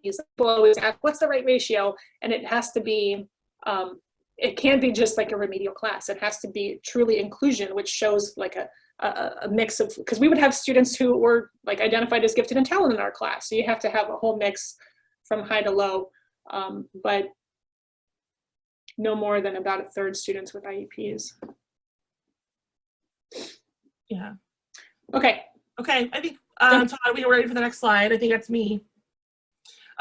People always ask, what's the right ratio? And it has to be, it can't be just like a remedial class. It has to be truly inclusion, which shows like a mix of, because we would have students who were like identified as gifted and talented in our class. So you have to have a whole mix from high to low, but no more than about a third students with IEPs. Yeah. Okay. Okay, I think, Todd, we are ready for the next slide. I think that's me.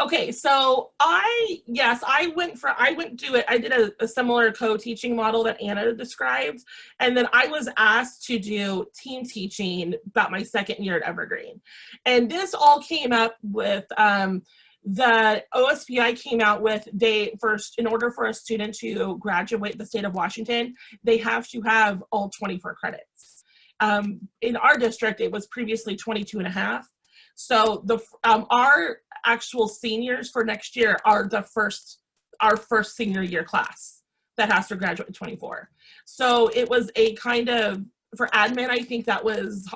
Okay, so I did a similar co-teaching model that Anna described, and then I was asked to do team teaching about my second year at Evergreen. And this all came up with, the OSPI came out with, in order for a student to graduate the state of Washington, they have to have all 24 credits. In our district, it was previously 22 and a half. So our actual seniors for next year are our first senior year class that has to graduate 24. So it was a kind of, for admin, I think that was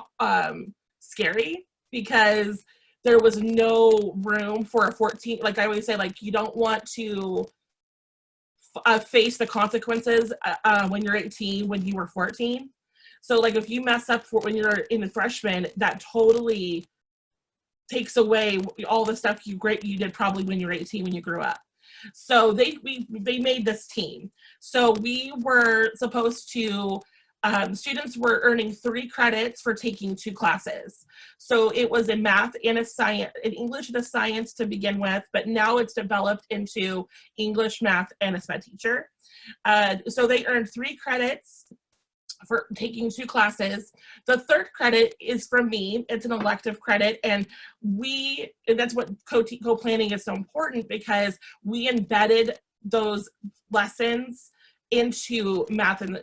scary, because there was no room for a 14, like I always say, like, you don't want to face the consequences when you're 18 when you were 14. So like if you mess up when you're in the freshman, that totally takes away all the stuff you did probably when you were 18 when you grew up. So they made this team. So we were supposed to, students were earning 3 credits for taking 2 classes. So it was in math and a science, in English and a science to begin with, but now it's developed into English, math, and a SPED teacher. So they earned 3 credits for taking 2 classes. The 3rd credit is from me. It's an elective credit, and that's what co-planning is so important, because we embedded those lessons into math and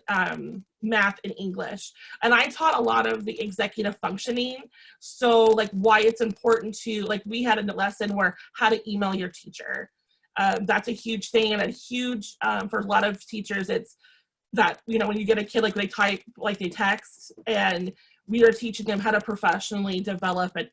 English. And I taught a lot of the executive functioning. So like why it's important to, like, we had a lesson where how to email your teacher. That's a huge thing, and a huge, for a lot of teachers, it's that, you know, when you get a kid, like they type, like they text, and we are teaching them how to professionally develop an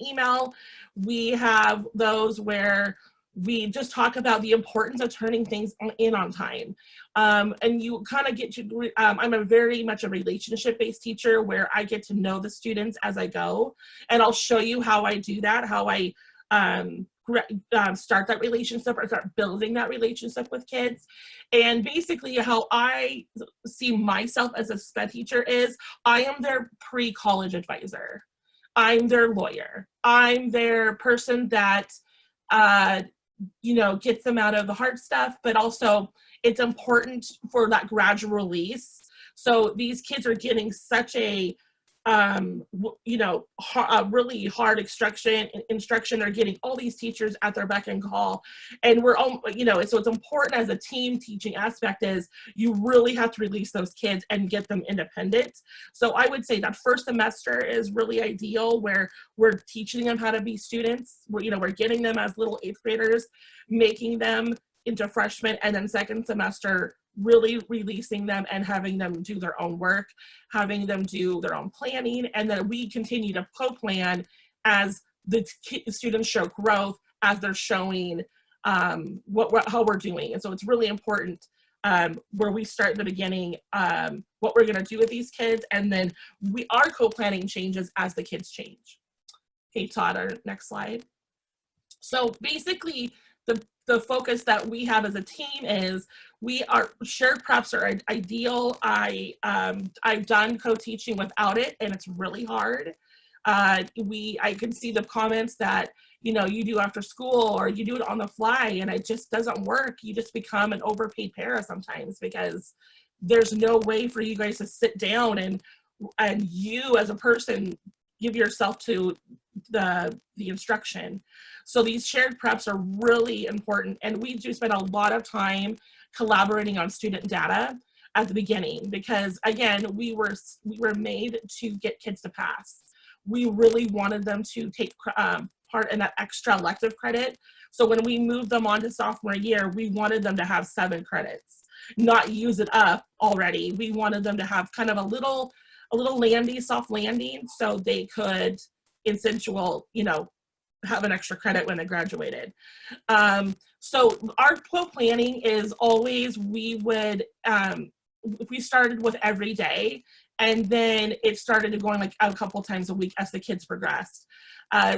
email. We have those where we just talk about the importance of turning things in on time. And you kind of get to, I'm a very much a relationship-based teacher where I get to know the students as I go, and I'll show you how I do that, how I start that relationship or start building that relationship with kids. And basically how I see myself as a SPED teacher is I am their pre-college advisor. I'm their lawyer. I'm their person that, you know, gets them out of the hard stuff, but also it's important for that gradual release. So these kids are getting such a really hard instruction are getting all these teachers at their beck and call. And we're all, so it's important as a team teaching aspect is you really have to release those kids and get them independent. So I would say that first semester is really ideal where we're teaching them how to be students. We're getting them as little 8th graders, making them into freshmen, and then second semester really releasing them and having them do their own work, having them do their own planning, and then we continue to co-plan as the students show growth, as they're showing how we're doing. And so it's really important where we start at the beginning, what we're going to do with these kids, and then we are co-planning changes as the kids change. Okay, Todd, our next slide. So basically, the focus that we have as a team is shared preps are ideal. I've done co-teaching without it, and it's really hard. I can see the comments that you do after school or you do it on the fly, and it just doesn't work. You just become an overpaid para sometimes because there's no way for you guys to sit down and you as a person give yourself to the instruction. So these shared preps are really important, and we do spend a lot of time collaborating on student data at the beginning because, again, we were made to get kids to pass. We really wanted them to take part in that extra elective credit. So when we moved them on to sophomore year, we wanted them to have 7 credits, not use it up already. We wanted them to have kind of a little soft landing so they could have an extra credit when they graduated. So our planning is always, we started with every day, and then it started going like a couple times a week as the kids progressed.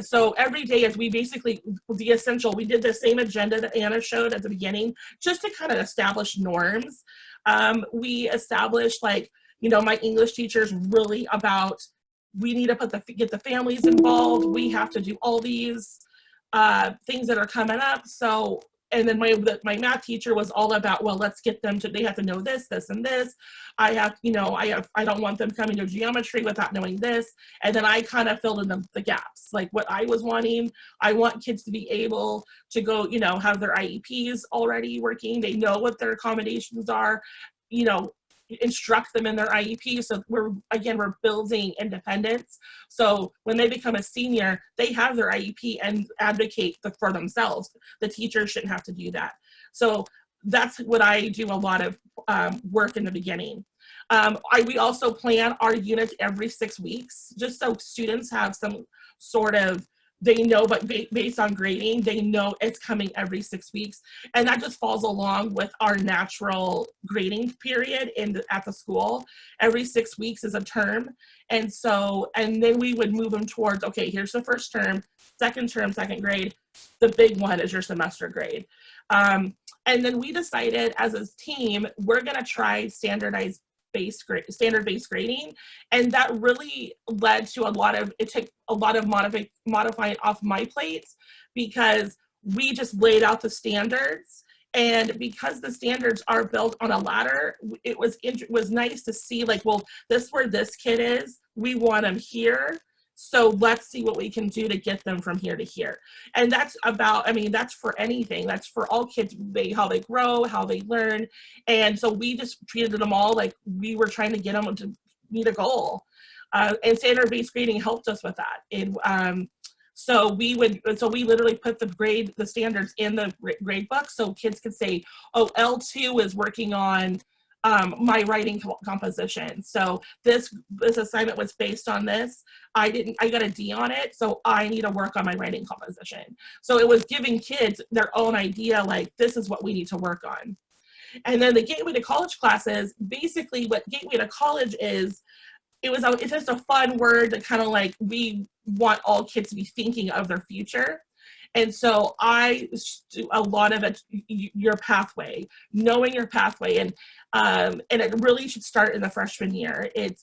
So every day as we basically, the essential, we did the same agenda that Anna showed at the beginning, just to kind of establish norms. We established my English teachers really about, we need to get the families involved. We have to do all these things that are coming up. So, and then my math teacher was all about, well, let's get them they have to know this, this, and this. I don't want them coming to geometry without knowing this. And then I kind of filled in the gaps, like what I was wanting. I want kids to be able to go, have their IEPs already working. They know what their accommodations are, instruct them in their IEP. So we're building independence. So when they become a senior, they have their IEP and advocate for themselves. The teacher shouldn't have to do that. So that's what I do a lot of work in the beginning. We also plan our units every 6 weeks, just so students have some sort of, they know, but based on grading, they know it's coming every 6 weeks. And that just falls along with our natural grading period at the school. Every 6 weeks is a term. And then we would move them towards, okay, here's the first term, second grade. The big one is your semester grade. And then we decided as a team, we're gonna try standard-based grading, and that really led to it took a lot of modifying off my plate, because we just laid out the standards, and because the standards are built on a ladder, it was nice to see, like, well, this is where this kid is, we want him here, so let's see what we can do to get them from here to here. And that's that's for anything. That's for all kids, how they grow, how they learn. And so we just treated them all like we were trying to get them to meet a goal. And standard-based grading helped us with that. So we literally put the standards in the grade book, so kids could say, oh, L2 is working on my writing composition. So this assignment was based on this. I got a D on it, so I need to work on my writing composition. So it was giving kids their own idea, like, this is what we need to work on. And then the Gateway to College classes, basically what Gateway to College is, it's just a fun word that kind of like, we want all kids to be thinking of their future. And so I do a lot of it, your pathway, knowing your pathway. And it really should start in the freshman year. It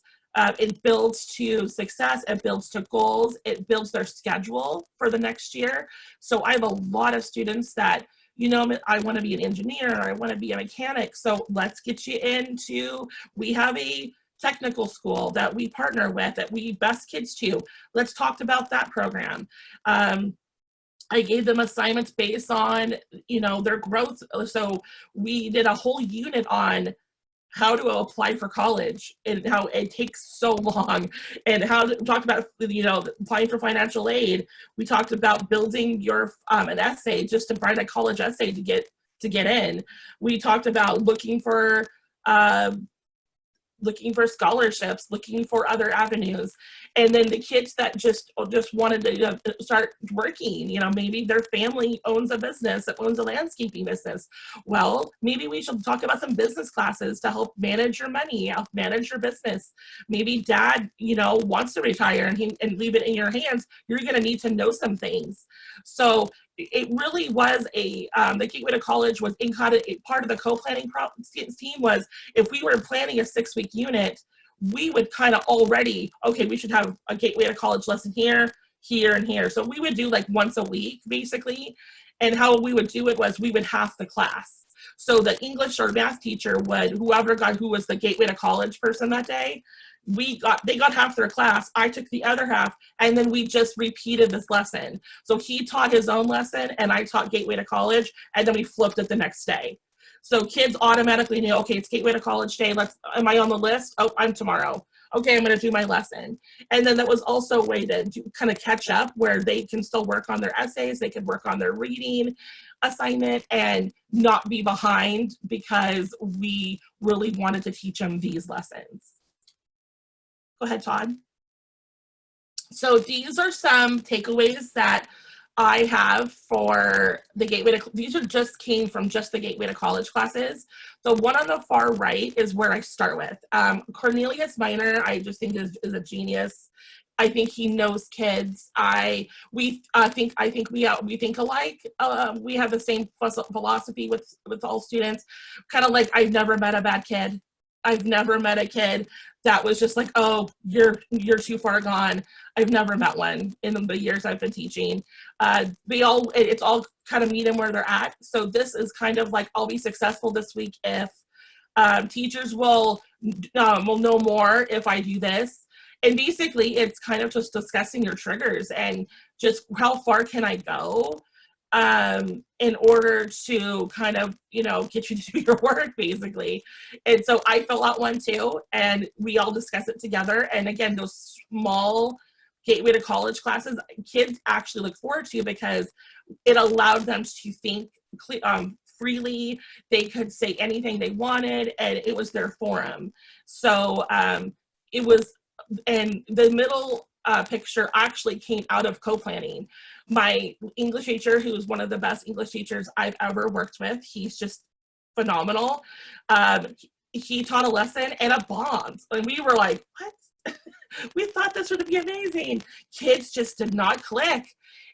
builds to success, it builds to goals, it builds their schedule for the next year. So I have a lot of students that, I want to be an engineer, or I want to be a mechanic. So let's get you we have a technical school that we partner with, that we best kids to. Let's talk about that program. I gave them assignments based on, you know, their growth. So we did a whole unit on how to apply for college and how it takes so long, and how to talk about, you know, applying for financial aid. We talked about building your an essay, just to write a college essay to get in. We talked about looking for scholarships, looking for other avenues. And then the kids that just wanted to start working, you know, maybe their family owns a business, that owns a landscaping business. Well, maybe we should talk about some business classes to help manage your money, help manage your business. Maybe dad, you know, wants to retire and leave it in your hands. You're going to need to know some things. So it really was the Gateway to College was part of the co-planning team. Was if we were planning a 6-week unit, we would kind of already, okay, we should have a Gateway to College lesson here, here, and here. So we would do like once a week, basically. And how we would do it was we would half the class. So the English or math teacher would, who was the Gateway to College person that day, they got half their class, I took the other half, and then we just repeated this lesson. So he taught his own lesson and I taught Gateway to College, and then we flipped it the next day. So kids automatically knew, okay, it's Gateway to College day. Am I on the list? Oh, I'm tomorrow. Okay, I'm going to do my lesson. And then that was also a way to kind of catch up, where they can still work on their essays, they can work on their reading assignment and not be behind, because we really wanted to teach them these lessons. Go ahead, Todd. So these are some takeaways that I have for the Gateway to, these came from just the Gateway to College classes. The one on the far right is where I start with. Cornelius Minor, I just think is a genius. I think he knows kids. We think alike. We have the same philosophy with all students. Kind of like, I've never met a bad kid. I've never met a kid that was just like, oh, you're too far gone. I've never met one in the years I've been teaching. It's all kind of meet them where they're at. So this is kind of like, I'll be successful this week if teachers will know more if I do this. And basically it's kind of just discussing your triggers and just how far can I go in order to kind of, you know, get you to do your work, basically. And so I fill out one too, and we all discuss it together. And again, those small Gateway to College classes, kids actually look forward to, because it allowed them to think freely. They could say anything they wanted, and it was their forum. So it was, and the middle picture actually came out of co-planning. My English teacher, who is one of the best English teachers I've ever worked with, he's just phenomenal. He taught a lesson and it bombed. And we were like, what? We thought this would be amazing. Kids just did not click.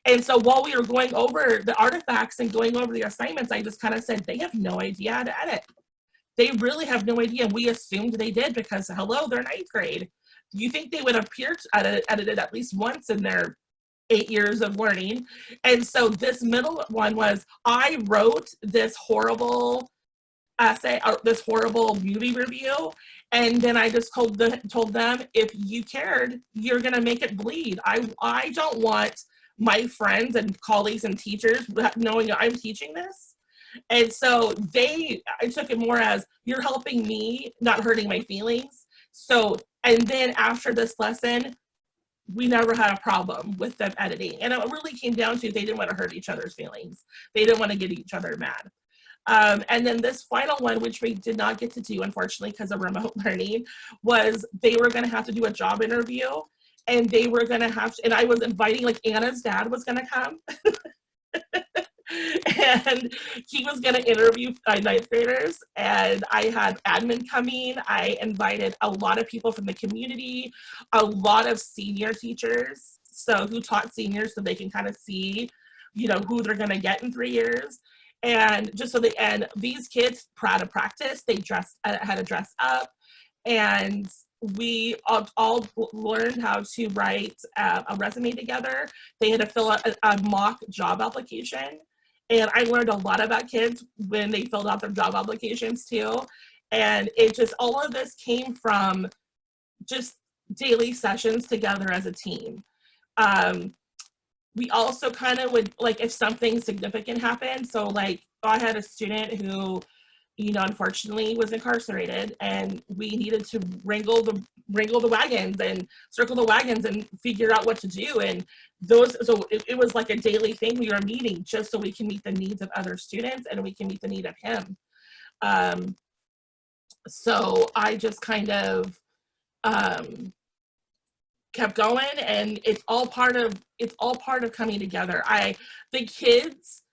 And so while we were going over the artifacts and going over the assignments, I just kind of said, they have no idea how to edit. They really have no idea. And we assumed they did, because hello, they're 9th grade. You think they would have edited at least once in their 8 years of learning. And so this middle one was, I wrote this horrible essay, or this horrible movie review, and then I just told them, if you cared, you're gonna make it bleed. I don't want my friends and colleagues and teachers knowing I'm teaching this. And so I took it more as, you're helping me, not hurting my feelings. So, and then after this lesson, we never had a problem with them editing. And it really came down to, they didn't want to hurt each other's feelings. They didn't want to get each other mad. And then this final one, which we did not get to do, unfortunately, because of remote learning, was they were going to have to do a job interview. And they were going to have to, and I was inviting, like, Anna's dad was going to come. And he was going to interview 9th graders, and I had admin coming. I invited a lot of people from the community, a lot of senior teachers, so who taught seniors, so they can kind of see, you know, who they're going to get in 3 years. And just so these kids, proud of practice, they had to dress up, and we all learned how to write a resume together. They had to fill out a mock job application. And I learned a lot about kids when they filled out their job applications too. And it just, all of this came from just daily sessions together as a team. We also kind of would, like, if something significant happened, so like I had a student who, you know, unfortunately was incarcerated, and we needed to wrangle the wagons and circle the wagons and figure out what to do. And so it was like a daily thing. We were meeting just so we can meet the needs of other students and we can meet the need of him. So I just kind of kept going, and it's all part of coming together. The kids,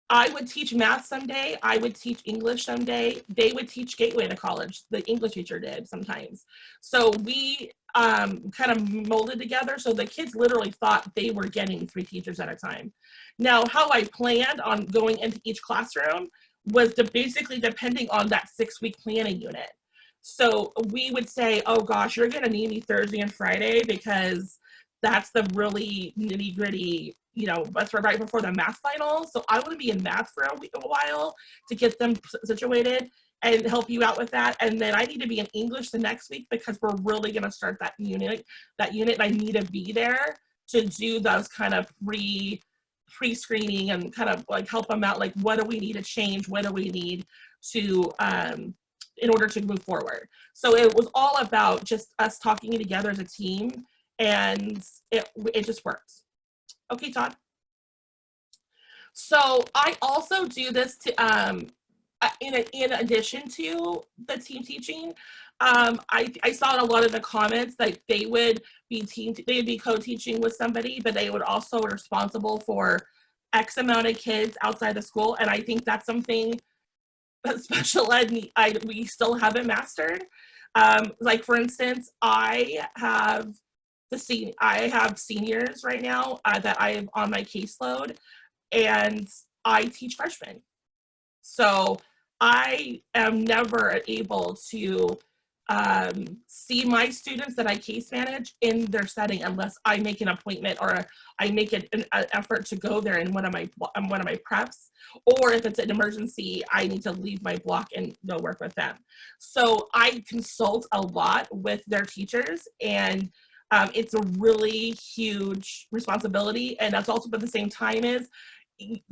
I would teach math someday, I would teach English someday, they would teach Gateway to college, the English teacher did sometimes. So we kind of molded together, so the kids literally thought they were getting 3 teachers at a time. Now, how I planned on going into each classroom was basically depending on that 6-week planning unit. So we would say, oh gosh, you're gonna need me Thursday and Friday because that's the really nitty gritty, you know, that's right before the math final. So I want to be in math for a while to get them situated and help you out with that. And then I need to be in English the next week because we're really gonna start that unit, and I need to be there to do those kind of pre-screening and kind of like help them out, like what do we need to change, what do we need to in order to move forward. So it was all about just us talking together as a team, and it just works. Okay, Todd. So I also do this to in addition to the team teaching. I saw in a lot of the comments that they would be co-teaching with somebody, but they would also be responsible for X amount of kids outside the school, and I think that's something special ed we still haven't mastered. Like for instance, I have seniors right now that I have on my caseload, and I teach freshmen. So I am never able to see my students that I case manage in their setting unless I make an appointment or I make an effort to go there in one of my preps, or if it's an emergency, I need to leave my block and go work with them. So I consult a lot with their teachers, and it's a really huge responsibility. And that's also, but at the same time, is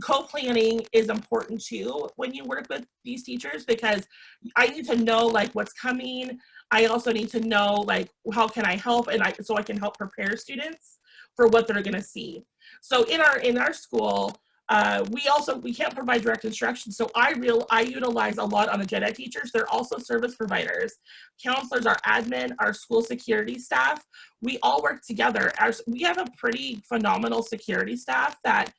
co-planning is important too when you work with these teachers, because I need to know like what's coming. I also need to know like how can I help, and so I can help prepare students for what they're going to see. So in our school, we can't provide direct instruction. So I utilize a lot on the gen ed teachers. They're also service providers, counselors, our admin, our school security staff. We all work together. We have a pretty phenomenal security staff that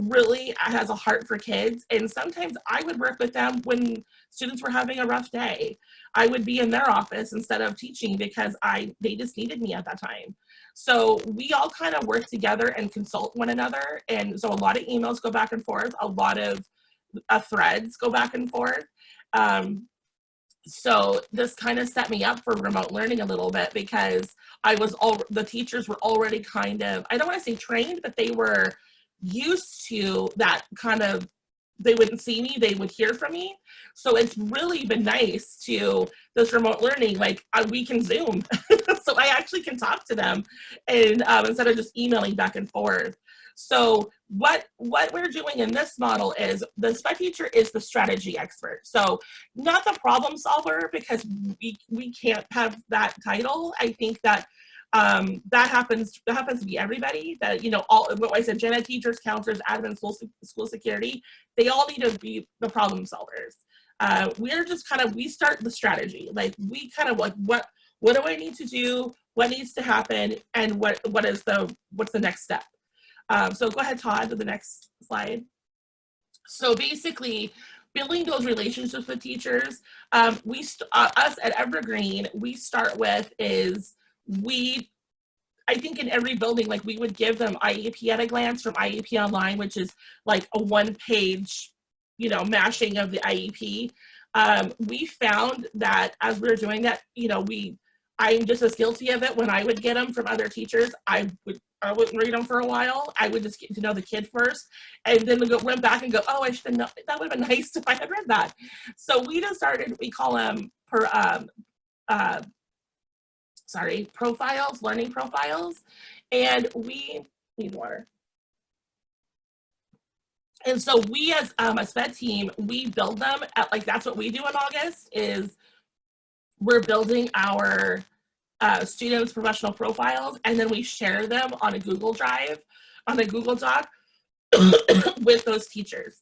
really has a heart for kids, and sometimes I would work with them when students were having a rough day. I would be in their office instead of teaching because they just needed me at that time. So we all kind of work together and consult one another, and so a lot of emails go back and forth, a lot of threads go back and forth. So this kind of set me up for remote learning a little bit, because the teachers were already kind of, I don't want to say trained, but they were used to that kind of, they wouldn't see me, they would hear from me. So it's really been nice to this remote learning, like we can Zoom. So I actually can talk to them, and instead of just emailing back and forth. So what we're doing in this model is the spec teacher is the strategy expert. So not the problem solver, because we can't have that title. I think that that happens to be everybody, that, you know, all what I said, gen ed teachers, counselors, admin, school security, they all need to be the problem solvers. We're just we start the strategy. Like we kind of like, what do I need to do? What needs to happen? And what's the next step? So go ahead, Todd, to the next slide. So basically, building those relationships with teachers, us at Evergreen, we start with is I think in every building, like we would give them IEP at a glance from IEP Online, which is like a 1-page, you know, mashing of the IEP. We found that as we were doing that, you know, I'm just as guilty of it. When I would get them from other teachers, I wouldn't read them for a while. I would just get to know the kid first, and then went back and go, oh, I should have known. That would have been nice if I had read that. So we just started, we call them profiles, learning profiles, and we need water. And so we as a SPED team, we build them at, like, that's what we do in August, is we're building our students' professional profiles, and then we share them on a Google Drive, on a Google Doc with those teachers.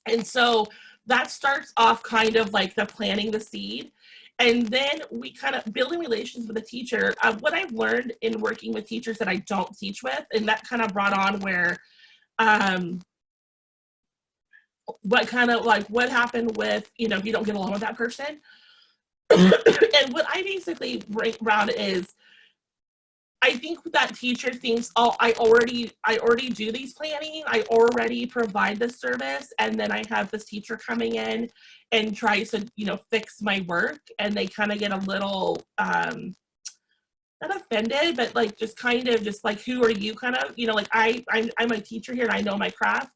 And so that starts off kind of like the planting the seed. And then we kind of building relations with the teacher. What I've learned in working with teachers that I don't teach with, and that kind of brought on where, what happened with, you know, if you don't get along with that person. And what I basically bring around is, I think that teacher thinks, oh, I already do these planning, I already provide this service, and then I have this teacher coming in and tries to, you know, fix my work, and they kind of get a little, not offended, but like just kind of just like, who are you, kind of, you know, like I'm a teacher here and I know my craft.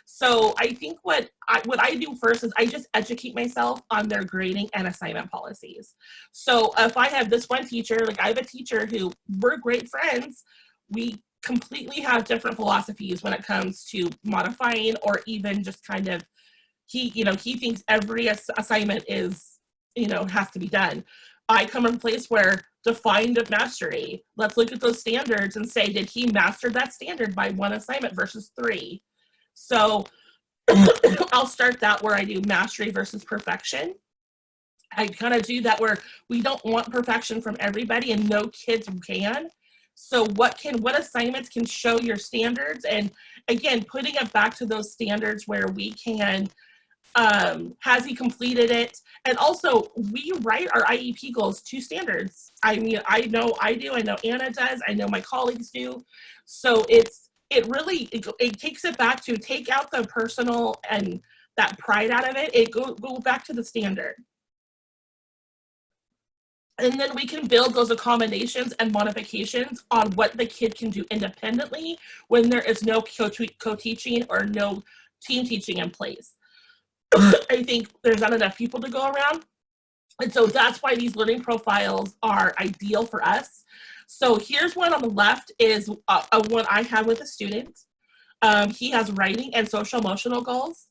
So I think what I do first is I just educate myself on their grading and assignment policies. So if I have this one teacher, like I have a teacher who, we're great friends, we completely have different philosophies when it comes to modifying, or even just kind of, he thinks every assignment is, you know, has to be done. I come from a place where defined mastery. Let's look at those standards and say, did he master that standard by one assignment versus 3? So I'll start that where I do mastery versus perfection. I kind of do that where we don't want perfection from everybody, and no kids can. So what assignments can show your standards? And again, putting it back to those standards where we can, has he completed it? And also we write our IEP goals to standards. I mean, I know I do, I know Anna does, I know my colleagues do. So it takes it back to, take out the personal and that pride out of it. It go back to the standard. And then we can build those accommodations and modifications on what the kid can do independently when there is no co-teaching or no team teaching in place. I think there's not enough people to go around. And so that's why these learning profiles are ideal for us. So here's one on the left, is one I have with a student. He has writing and social emotional goals.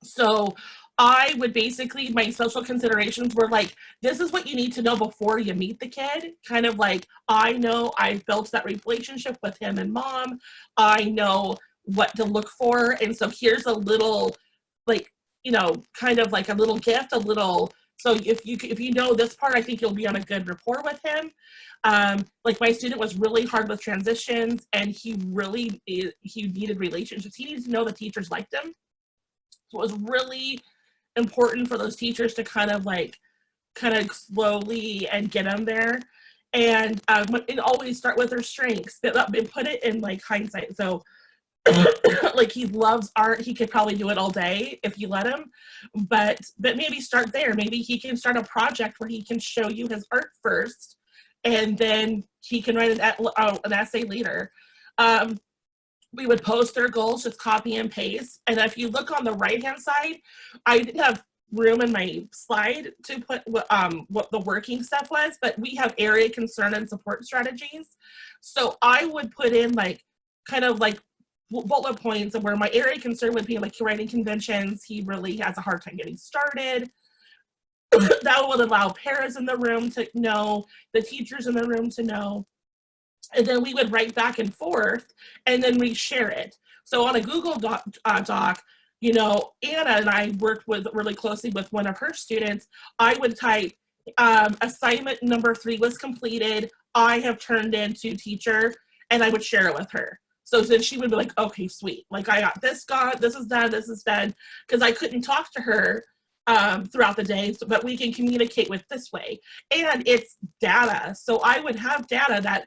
So I would basically, my social considerations were like, this is what you need to know before you meet the kid. Kind of like, I know I've built that relationship with him and mom. I know what to look for. And so here's a little, like, you know, kind of like a little gift, a little, so if you know this part, I think you'll be on a good rapport with him. Like my student was really hard with transitions, and he needed relationships. He needed to know the teachers liked him. So it was really important for those teachers to kind of slowly and get them there. And it always start with their strengths, but put it in like hindsight. So like, he loves art, he could probably do it all day if you let him, but maybe start there. Maybe he can start a project where he can show you his art first, and then he can write an essay later. We would post their goals, just copy and paste. And if you look on the right hand side, I didn't have room in my slide to put what the working stuff was, but we have area concern and support strategies. So I would put in like kind of like bullet points of where my area of concern would be, like writing conventions. He really has a hard time getting started. That would allow paras in the room to know, the teachers in the room to know. And then we would write back and forth, and then we share it. So on a Google doc, you know, Anna and I worked really closely with one of her students. I would type, assignment number 3 was completed. I have turned in to teacher, and I would share it with her. So then she would be like, okay, sweet. Like, I got this is done, because I couldn't talk to her throughout the day, but we can communicate with this way. And it's data. So I would have data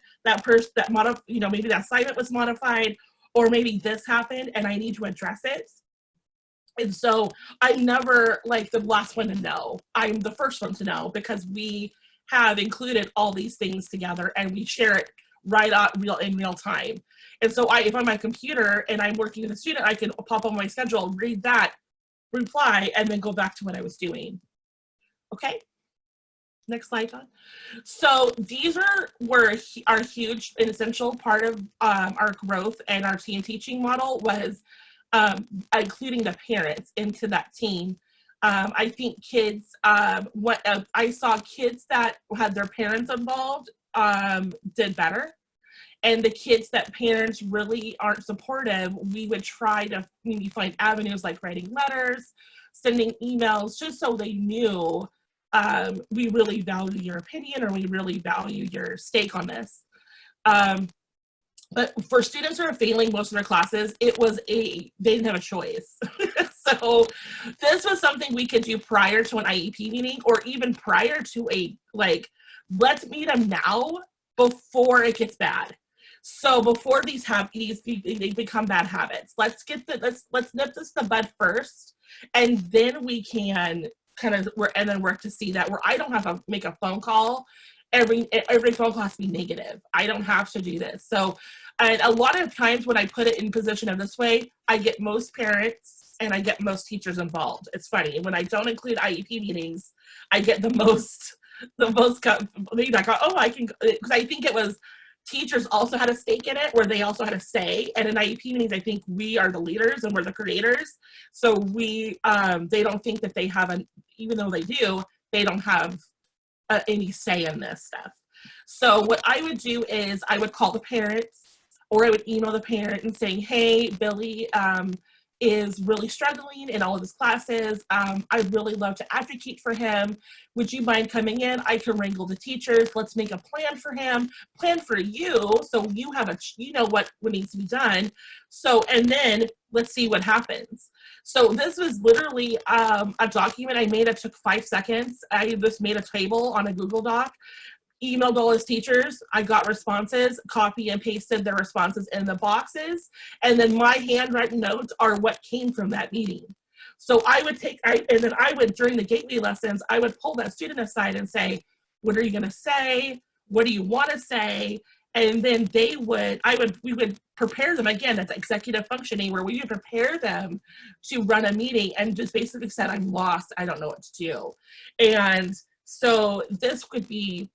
you know, maybe that assignment was modified, or maybe this happened and I need to address it. And so I'm never like the last one to know. I'm the first one to know, because we have included all these things together and we share it in real time. And so if I'm on my computer and I'm working with a student, I can pop on my schedule, read that, reply, and then go back to what I was doing. Okay? Next slide, John. So these were our huge and essential part of our growth, and our team teaching model was including the parents into that team. I think kids, I saw kids that had their parents involved did better. And the kids that parents really aren't supportive, we would try to maybe find avenues like writing letters, sending emails, just so they knew we really value your opinion, or we really value your stake on this. But for students who are failing most of their classes, they didn't have a choice. So this was something we could do prior to an IEP meeting, or even prior to let's meet them now before it gets bad. So before they become bad habits, let's nip this in the bud first, and then we can work to see that, where I don't have to make a phone call. Every phone call has to be negative. I don't have to do this. So, and a lot of times when I put it in position of this way, I get most parents and I get most teachers involved. It's funny. When I don't include IEP meetings, I get the most feedback. Oh, I can, because I think it was teachers also had a stake in it, where they also had a say. And in IEP meetings, I think we are the leaders and we're the creators. So they don't think that they have even though they do, they don't have any say in this stuff. So what I would do is I would call the parents, or I would email the parent and saying, hey, Billy is really struggling in all of his classes. I'd really love to advocate for him. Would you mind coming in? I can wrangle the teachers. Let's make a plan for him, plan for you, so you have you know what needs to be done. So, and then let's see what happens. So this was literally a document I made. It took 5 seconds. I just made a table on a Google Doc, emailed all his teachers. I got responses, copy and pasted their responses in the boxes. And then my handwritten notes are what came from that meeting. So I would during the gateway lessons, I would pull that student aside and say, what are you going to say? What do you want to say? And then we would prepare them. Again, that's executive functioning, where we would prepare them to run a meeting, and just basically said, I'm lost. I don't know what to do. And so this could be,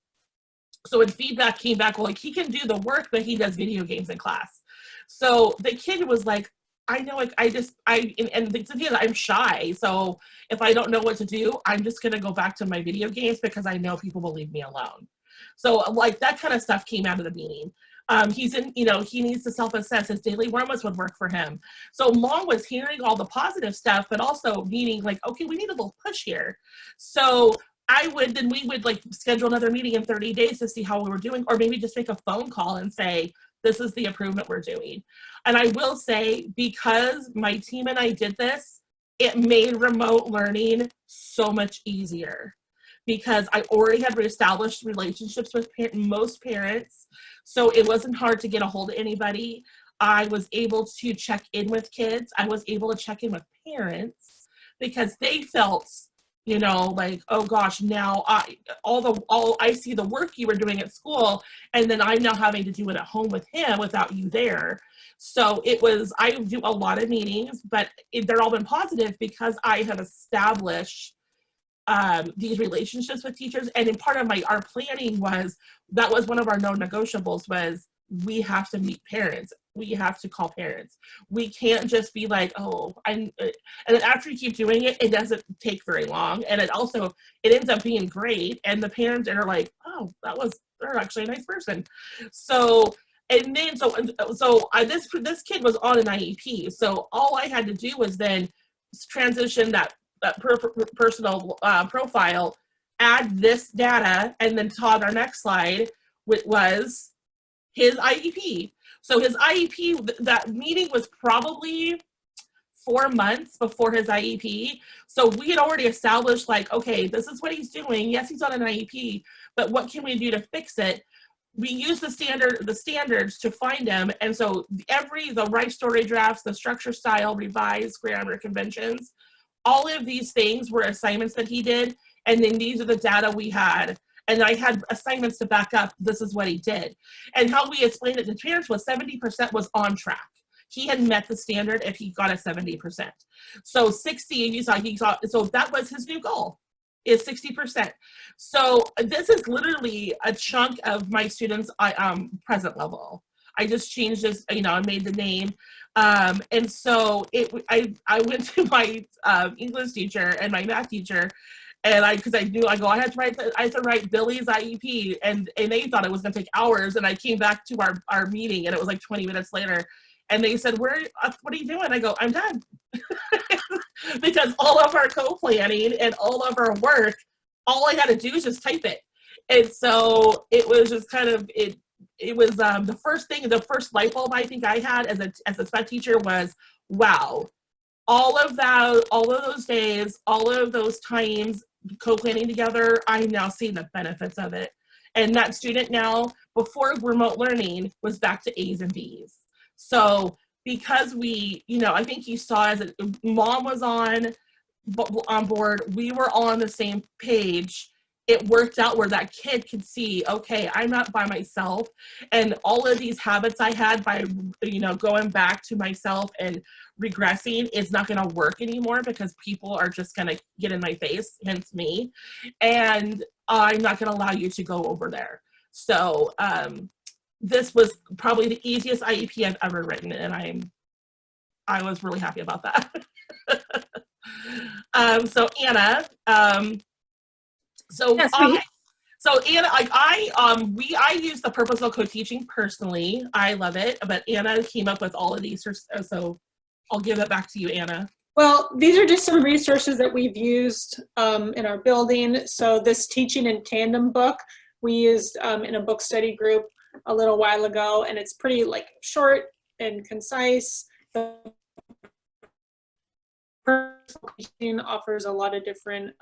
so when feedback came back, well, like, he can do the work, but he does video games in class. So the kid was like, I know, like, and the thing is, I'm shy. So if I don't know what to do, I'm just going to go back to my video games, because I know people will leave me alone. So like that kind of stuff came out of the meeting. He needs to self-assess. His daily warm-ups would work for him. So Long was hearing all the positive stuff, but also meaning like, okay, we need a little push here. So we would like schedule another meeting in 30 days to see how we were doing, or maybe just make a phone call and say, this is the improvement we're doing. And I will say, because my team and I did this, it made remote learning so much easier, because I already had reestablished relationships with most parents. So it wasn't hard to get a hold of anybody. I was able to check in with kids. I was able to check in with parents, because they felt, like, oh gosh, now I see the work you were doing at school, and then I'm now having to do it at home with him without you there. So I do a lot of meetings, but they're all been positive, because I have established these relationships with teachers. And in part of our planning that was one of our non-negotiables, was we have to meet parents. We have to call parents. We can't just be like, and then after you keep doing it, it doesn't take very long. And it ends up being great. And the parents are like, oh, they're actually a nice person. So, and then, this kid was on an IEP. So all I had to do was then transition that personal profile, add this data, and then Todd, our next slide, which was his IEP. So his IEP, that meeting was probably 4 months before his IEP. So we had already established, like, okay, this is what he's doing. Yes, he's on an IEP, but what can we do to fix it? We use the standards to find them. And so the right story drafts, the structure, style, revised, grammar, conventions, all of these things were assignments that he did. And then these are the data we had. And I had assignments to back up, this is what he did. And how we explained it to parents was 70% was on track. He had met the standard if he got a 70%. So 60, so that was his new goal. is 60%. So this is literally a chunk of my students' present level. I just changed this, you know, I made the name. And so I went to my English teacher and my math teacher, and because I knew, I had to write Billy's IEP, and they thought it was gonna take hours, and I came back to our meeting, and it was like 20 minutes later, and they said, what are you doing? I go, I'm done. Because all of our co-planning and all of our work, all I had to do is just type it. And so it was just kind of, it was the first light bulb I think I had as a sped teacher was, wow, all of those days, all of those times co-planning together, I now see the benefits of it. And that student now, before remote learning, was back to A's and B's. So because we, you know, I think you saw as mom was on board, we were all on the same page. It worked out where that kid could see, okay, I'm not by myself, and all of these habits I had by, you know, going back to myself and regressing is not going to work anymore because people are just going to get in my face, hence me, and I'm not going to allow you to go over there. So this was probably the easiest IEP I've ever written, and I was really happy about that. So Anna, Yes, Anna, like I use the purposeful co-teaching personally. I love it, but Anna came up with all of these, so I'll give it back to you, Anna. Well, these are just some resources that we've used in our building. So this Teaching in Tandem book we used in a book study group a little while ago, and it's pretty like short and concise. The personal teaching offers a lot of different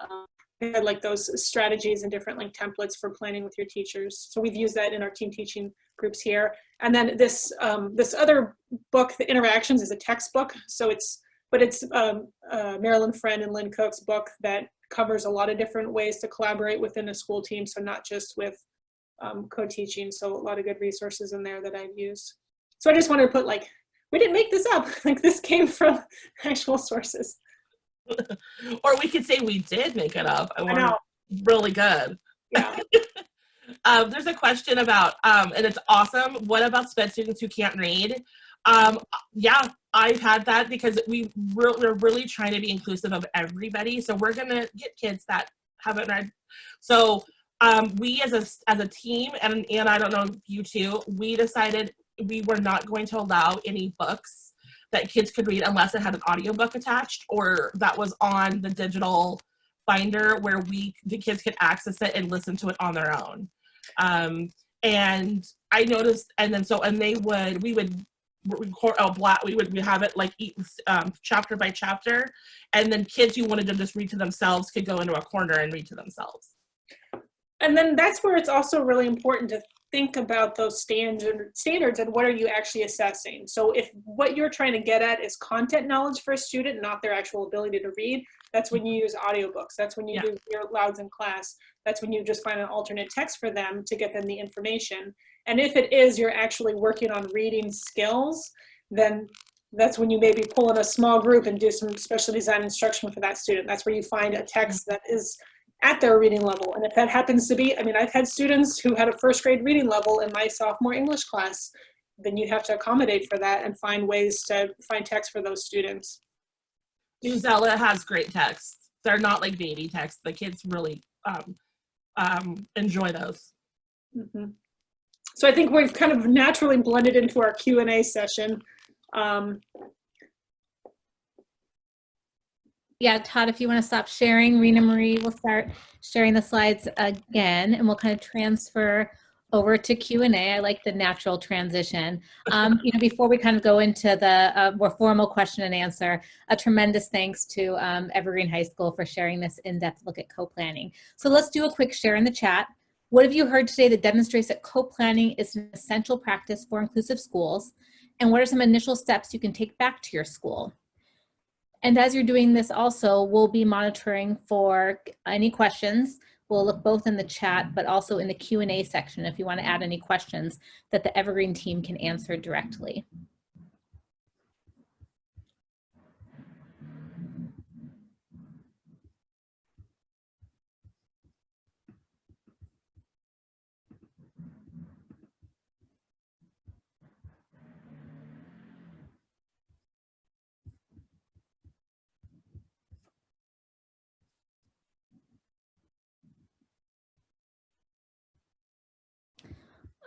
like those strategies and different like templates for planning with your teachers. So we've used that in our team teaching groups here. And then this this other book, The Interactions, is a textbook. So it's Marilyn Friend and Lynn Cook's book that covers a lot of different ways to collaborate within a school team. So not just with co-teaching. So a lot of good resources in there that I've used. So I just wanted to put like, we didn't make this up. Like this came from actual sources. Or we could say we did make it up. I know. Really good. Yeah. There's a question about, and it's awesome, what about SPED students who can't read? Yeah, I've had that because we're really trying to be inclusive of everybody. So we're going to get kids that haven't read. So we as a team, and I don't know you two, we decided we were not going to allow any books that kids could read unless it had an audiobook attached or that was on the digital binder where the kids could access it and listen to it on their own. And I noticed, we would record we would have it like chapter by chapter, and then kids who wanted to just read to themselves could go into a corner and read to themselves. And then that's where it's also really important to think about those standards and what are you actually assessing. So if what you're trying to get at is content knowledge for a student, not their actual ability to read, that's when you use audiobooks. That's when you do your louds in class. That's when you just find an alternate text for them to get them the information. And if it is you're actually working on reading skills, then that's when you maybe pull in a small group and do some special design instruction for that student. That's where you find a text that is at their reading level. And if that happens to be, I mean, I've had students who had a first grade reading level in my sophomore English class, then you have to accommodate for that and find ways to find text for those students. Newsella has great texts. They're not like baby texts. The kids really enjoy those. Mm-hmm. So I think we've kind of naturally blended into our Q&A session. Yeah, Todd, if you want to stop sharing, Rena Marie will start sharing the slides again, and we'll kind of transfer over to Q&A. I like the natural transition. Before we kind of go into the more formal question and answer, a tremendous thanks to Evergreen High School for sharing this in-depth look at co-planning. So let's do a quick share in the chat. What have you heard today that demonstrates that co-planning is an essential practice for inclusive schools? And what are some initial steps you can take back to your school? And as you're doing this also, we'll be monitoring for any questions. We'll look both in the chat, but also in the Q&A section if you want to add any questions that the Evergreen team can answer directly.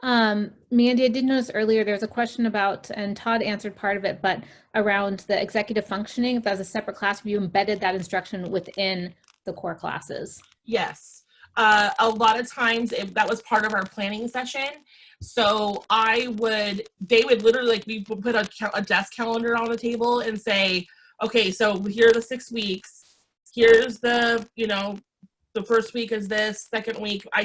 Mandy, I did notice earlier there's a question about, and Todd answered part of it, but around the executive functioning, if that was a separate class, if you embedded that instruction within the core classes. Yes. A lot of times that was part of our planning session. So they would literally, like, we would put a desk calendar on the table and say, okay, so here are the 6 weeks. Here's the, the first week is this, second week, I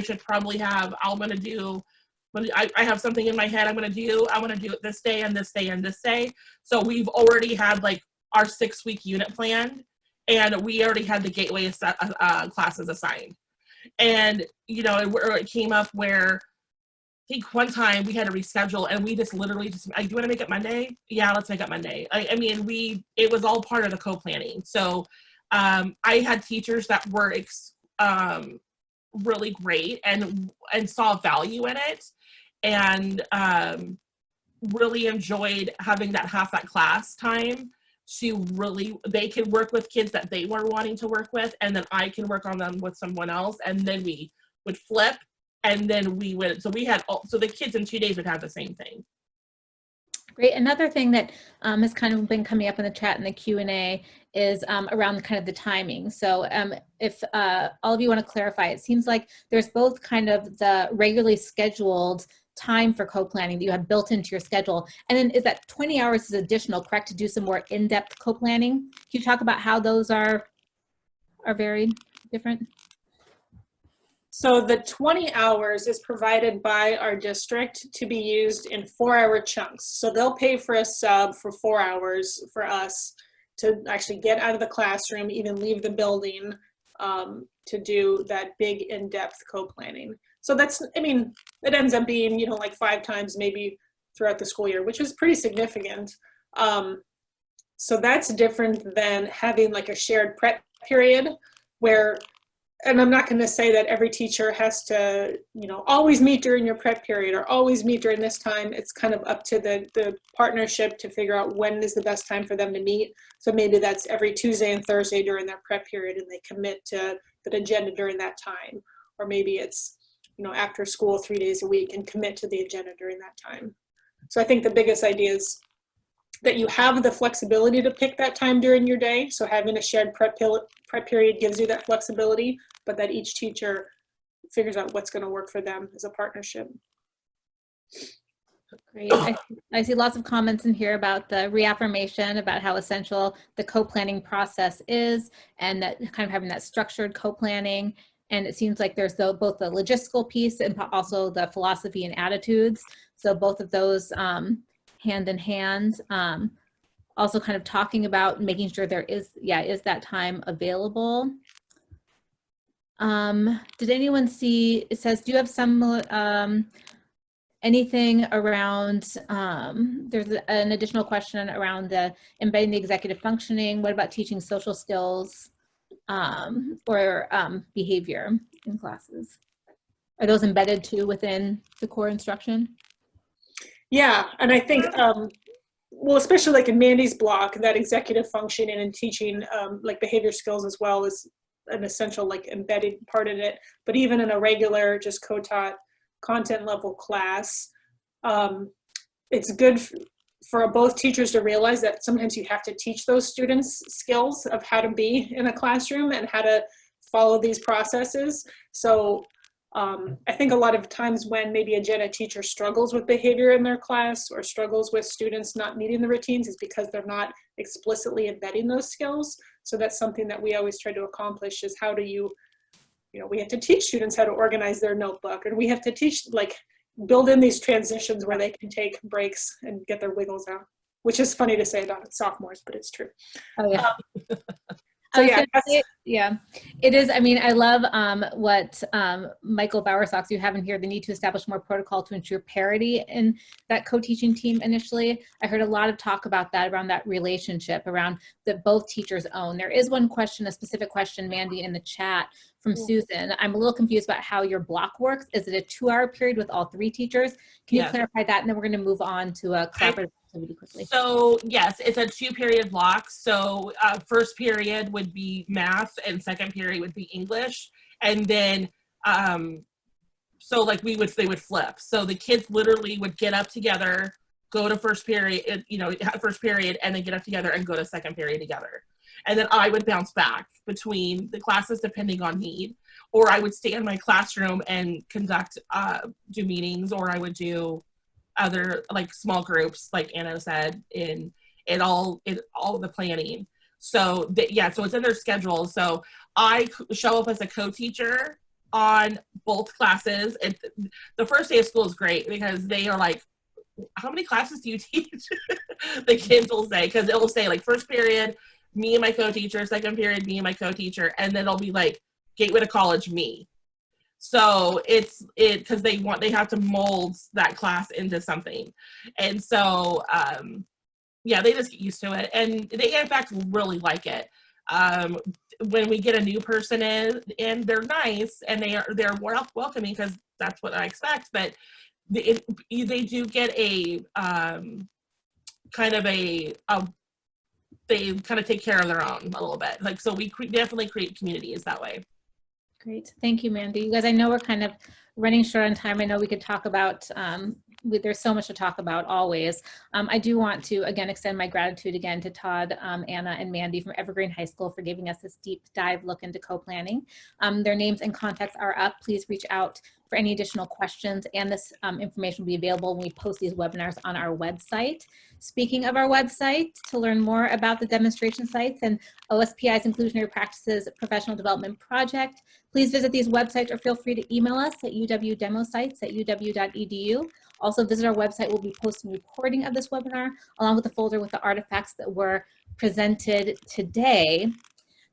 have something in my head I want to do it this day and this day and this day. So we've already had like our 6-week unit planned, and we already had the gateway classes assigned. And, it came up where I think one time we had to reschedule, and we just literally do you want to make it Monday? Yeah, let's make it Monday. It was all part of the co-planning. So I had teachers that were really great and saw value in it, and really enjoyed having half that class time to they could work with kids that they were wanting to work with, and then I can work on them with someone else, and then we would flip, and then so the kids in 2 days would have the same thing. Great. Another thing that has kind of been coming up in the chat and the Q&A is around kind of the timing. So if all of you want to clarify, it seems like there's both kind of the regularly scheduled time for co-planning that you have built into your schedule. And then is that 20 hours is additional, correct, to do some more in-depth co-planning? Can you talk about how those are very different? So the 20 hours is provided by our district to be used in 4-hour chunks. So they'll pay for a sub for 4 hours for us to actually get out of the classroom, even leave the building, to do that big in-depth co-planning. So that's, it ends up being, like 5 times maybe throughout the school year, which is pretty significant. So that's different than having like a shared prep period where, and I'm not going to say that every teacher has to, always meet during your prep period or always meet during this time. It's kind of up to the partnership to figure out when is the best time for them to meet. So maybe that's every Tuesday and Thursday during their prep period, and they commit to the agenda during that time. Or maybe it's, after school 3 days a week and commit to the agenda during that time. So I think the biggest idea is that you have the flexibility to pick that time during your day. So having a shared prep period gives you that flexibility, but that each teacher figures out what's going to work for them as a partnership. Great. I see lots of comments in here about the reaffirmation about how essential the co-planning process is, and that kind of having that structured co-planning. And it seems like there's both the logistical piece and also the philosophy and attitudes. So both of those hand in hand. Also kind of talking about making sure there is that time available. Did anyone see, it says, do you have some, anything around, there's an additional question around the embedding the executive functioning. What about teaching social skills or behavior in classes? Are those embedded too within the core instruction? Yeah, and I think, well, especially like in Mandy's block, that executive functioning and teaching like behavior skills as well is an essential like embedded part in it. But even in a regular just co-taught content level class, it's good for both teachers to realize that sometimes you have to teach those students skills of how to be in a classroom and how to follow these processes. So I think a lot of times when maybe a gen ed teacher struggles with behavior in their class or struggles with students not meeting the routines is because they're not explicitly embedding those skills. So that's something that we always try to accomplish is how do you we have to teach students how to organize their notebook, and we have to teach, like, build in these transitions where they can take breaks and get their wiggles out, which is funny to say about sophomores, but it's true. Oh, yeah. So yeah, it is. I mean, I love what Michael Bowersox, you have in here, the need to establish more protocol to ensure parity in that co-teaching team initially. I heard a lot of talk about that, around that relationship, around that both teachers own. There is one question, a specific question, Mandy, in the chat from Susan. I'm a little confused about how your block works. Is it a 2-hour period with all 3 teachers? Can you clarify that? And then we're going to move on to a collaborative activity quickly. So yes, it's a 2-period block. So first period would be math and second period would be English. And then so like they would flip. So the kids literally would get up together, go to first period, first period, and then get up together and go to second period together. And then I would bounce back between the classes depending on need, or I would stay in my classroom and conduct, do meetings, or I would do other like small groups, like Anna said, in all the planning. So so it's in their schedule. So I show up as a co-teacher on both classes. And the first day of school is great because they are like, how many classes do you teach? The kids will say, because it will say like first period, me and my co-teacher, second period, me and my co-teacher, and then it'll be like Gateway to College, me. So because they have to mold that class into something. And so, they just get used to it. And they, in fact, really like it. When we get a new person in, they're nice and they're more welcoming because that's what I expect. But they do get a they kind of take care of their own a little bit. Like, so we definitely create communities that way. Great. Thank you, Mandy. You guys, I know we're kind of running short on time. I know we could talk about, there's so much to talk about always. I do want to, again, extend my gratitude again to Todd, Anna, and Mandy from Evergreen High School for giving us this deep dive look into co-planning. Their names and contacts are up. Please reach out for any additional questions, and this information will be available when we post these webinars on our website. Speaking of our website, to learn more about the demonstration sites and OSPI's Inclusionary Practices Professional Development Project, please visit these websites or feel free to email us at uwdemosites@uw.edu. Also visit our website. We'll be posting a recording of this webinar along with the folder with the artifacts that were presented today.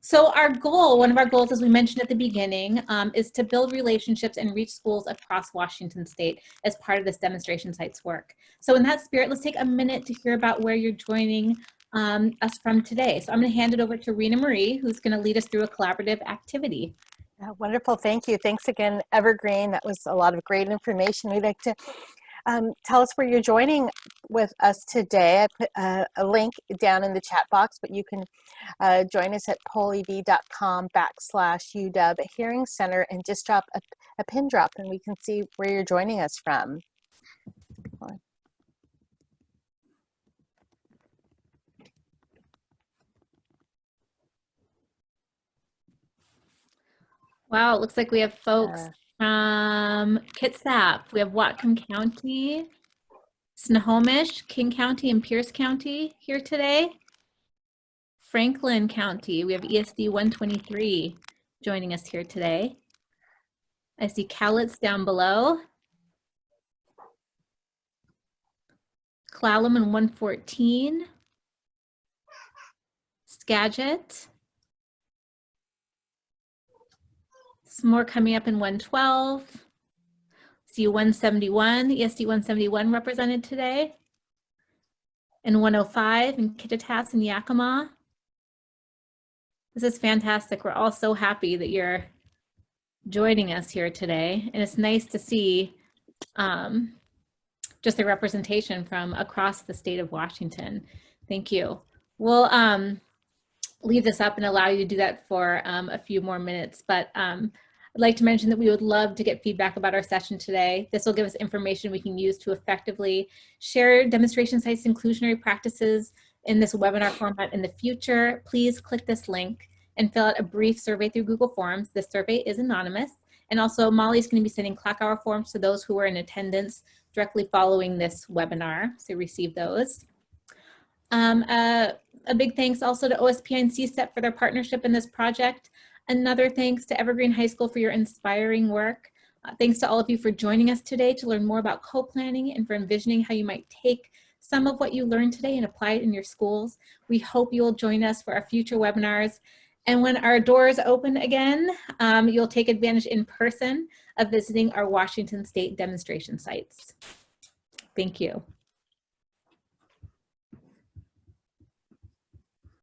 So our goal, one of our goals, as we mentioned at the beginning, is to build relationships and reach schools across Washington State as part of this demonstration sites work. So in that spirit, let's take a minute to hear about where you're joining us from today. So I'm going to hand it over to Rena Marie, who's going to lead us through a collaborative activity. Wonderful, thank you. Thanks again, Evergreen. That was a lot of great information. We'd like to tell us where you're joining with us today. I put a link down in the chat box, but you can join us at polev.com/UW Hearing Center and just drop a pin drop and we can see where you're joining us from. Wow, it looks like we have folks from Kitsap. We have Whatcom County, Snohomish, King County, and Pierce County here today. Franklin County, we have ESD 123 joining us here today. I see Cowlitz down below. Clallam and 114. Skagit. Some more coming up in 112. See 171, ESD 171 represented today. And 105 in Kittitas and Yakima. This is fantastic. We're all so happy that you're joining us here today. And it's nice to see just the representation from across the state of Washington. Thank you. We'll leave this up and allow you to do that for a few more minutes. But I'd like to mention that we would love to get feedback about our session today. This will give us information we can use to effectively share demonstration sites inclusionary practices in this webinar format in the future. Please click this link and fill out a brief survey through Google Forms. This survey is anonymous. And also Molly's going to be sending clock hour forms to those who are in attendance directly following this webinar. So receive those. A big thanks also to OSPI and CSTEP for their partnership in this project. Another thanks to Evergreen High School for your inspiring work. Thanks to all of you for joining us today to learn more about co-planning and for envisioning how you might take some of what you learned today and apply it in your schools. We hope you'll join us for our future webinars. And when our doors open again, you'll take advantage in person of visiting our Washington State demonstration sites. Thank you.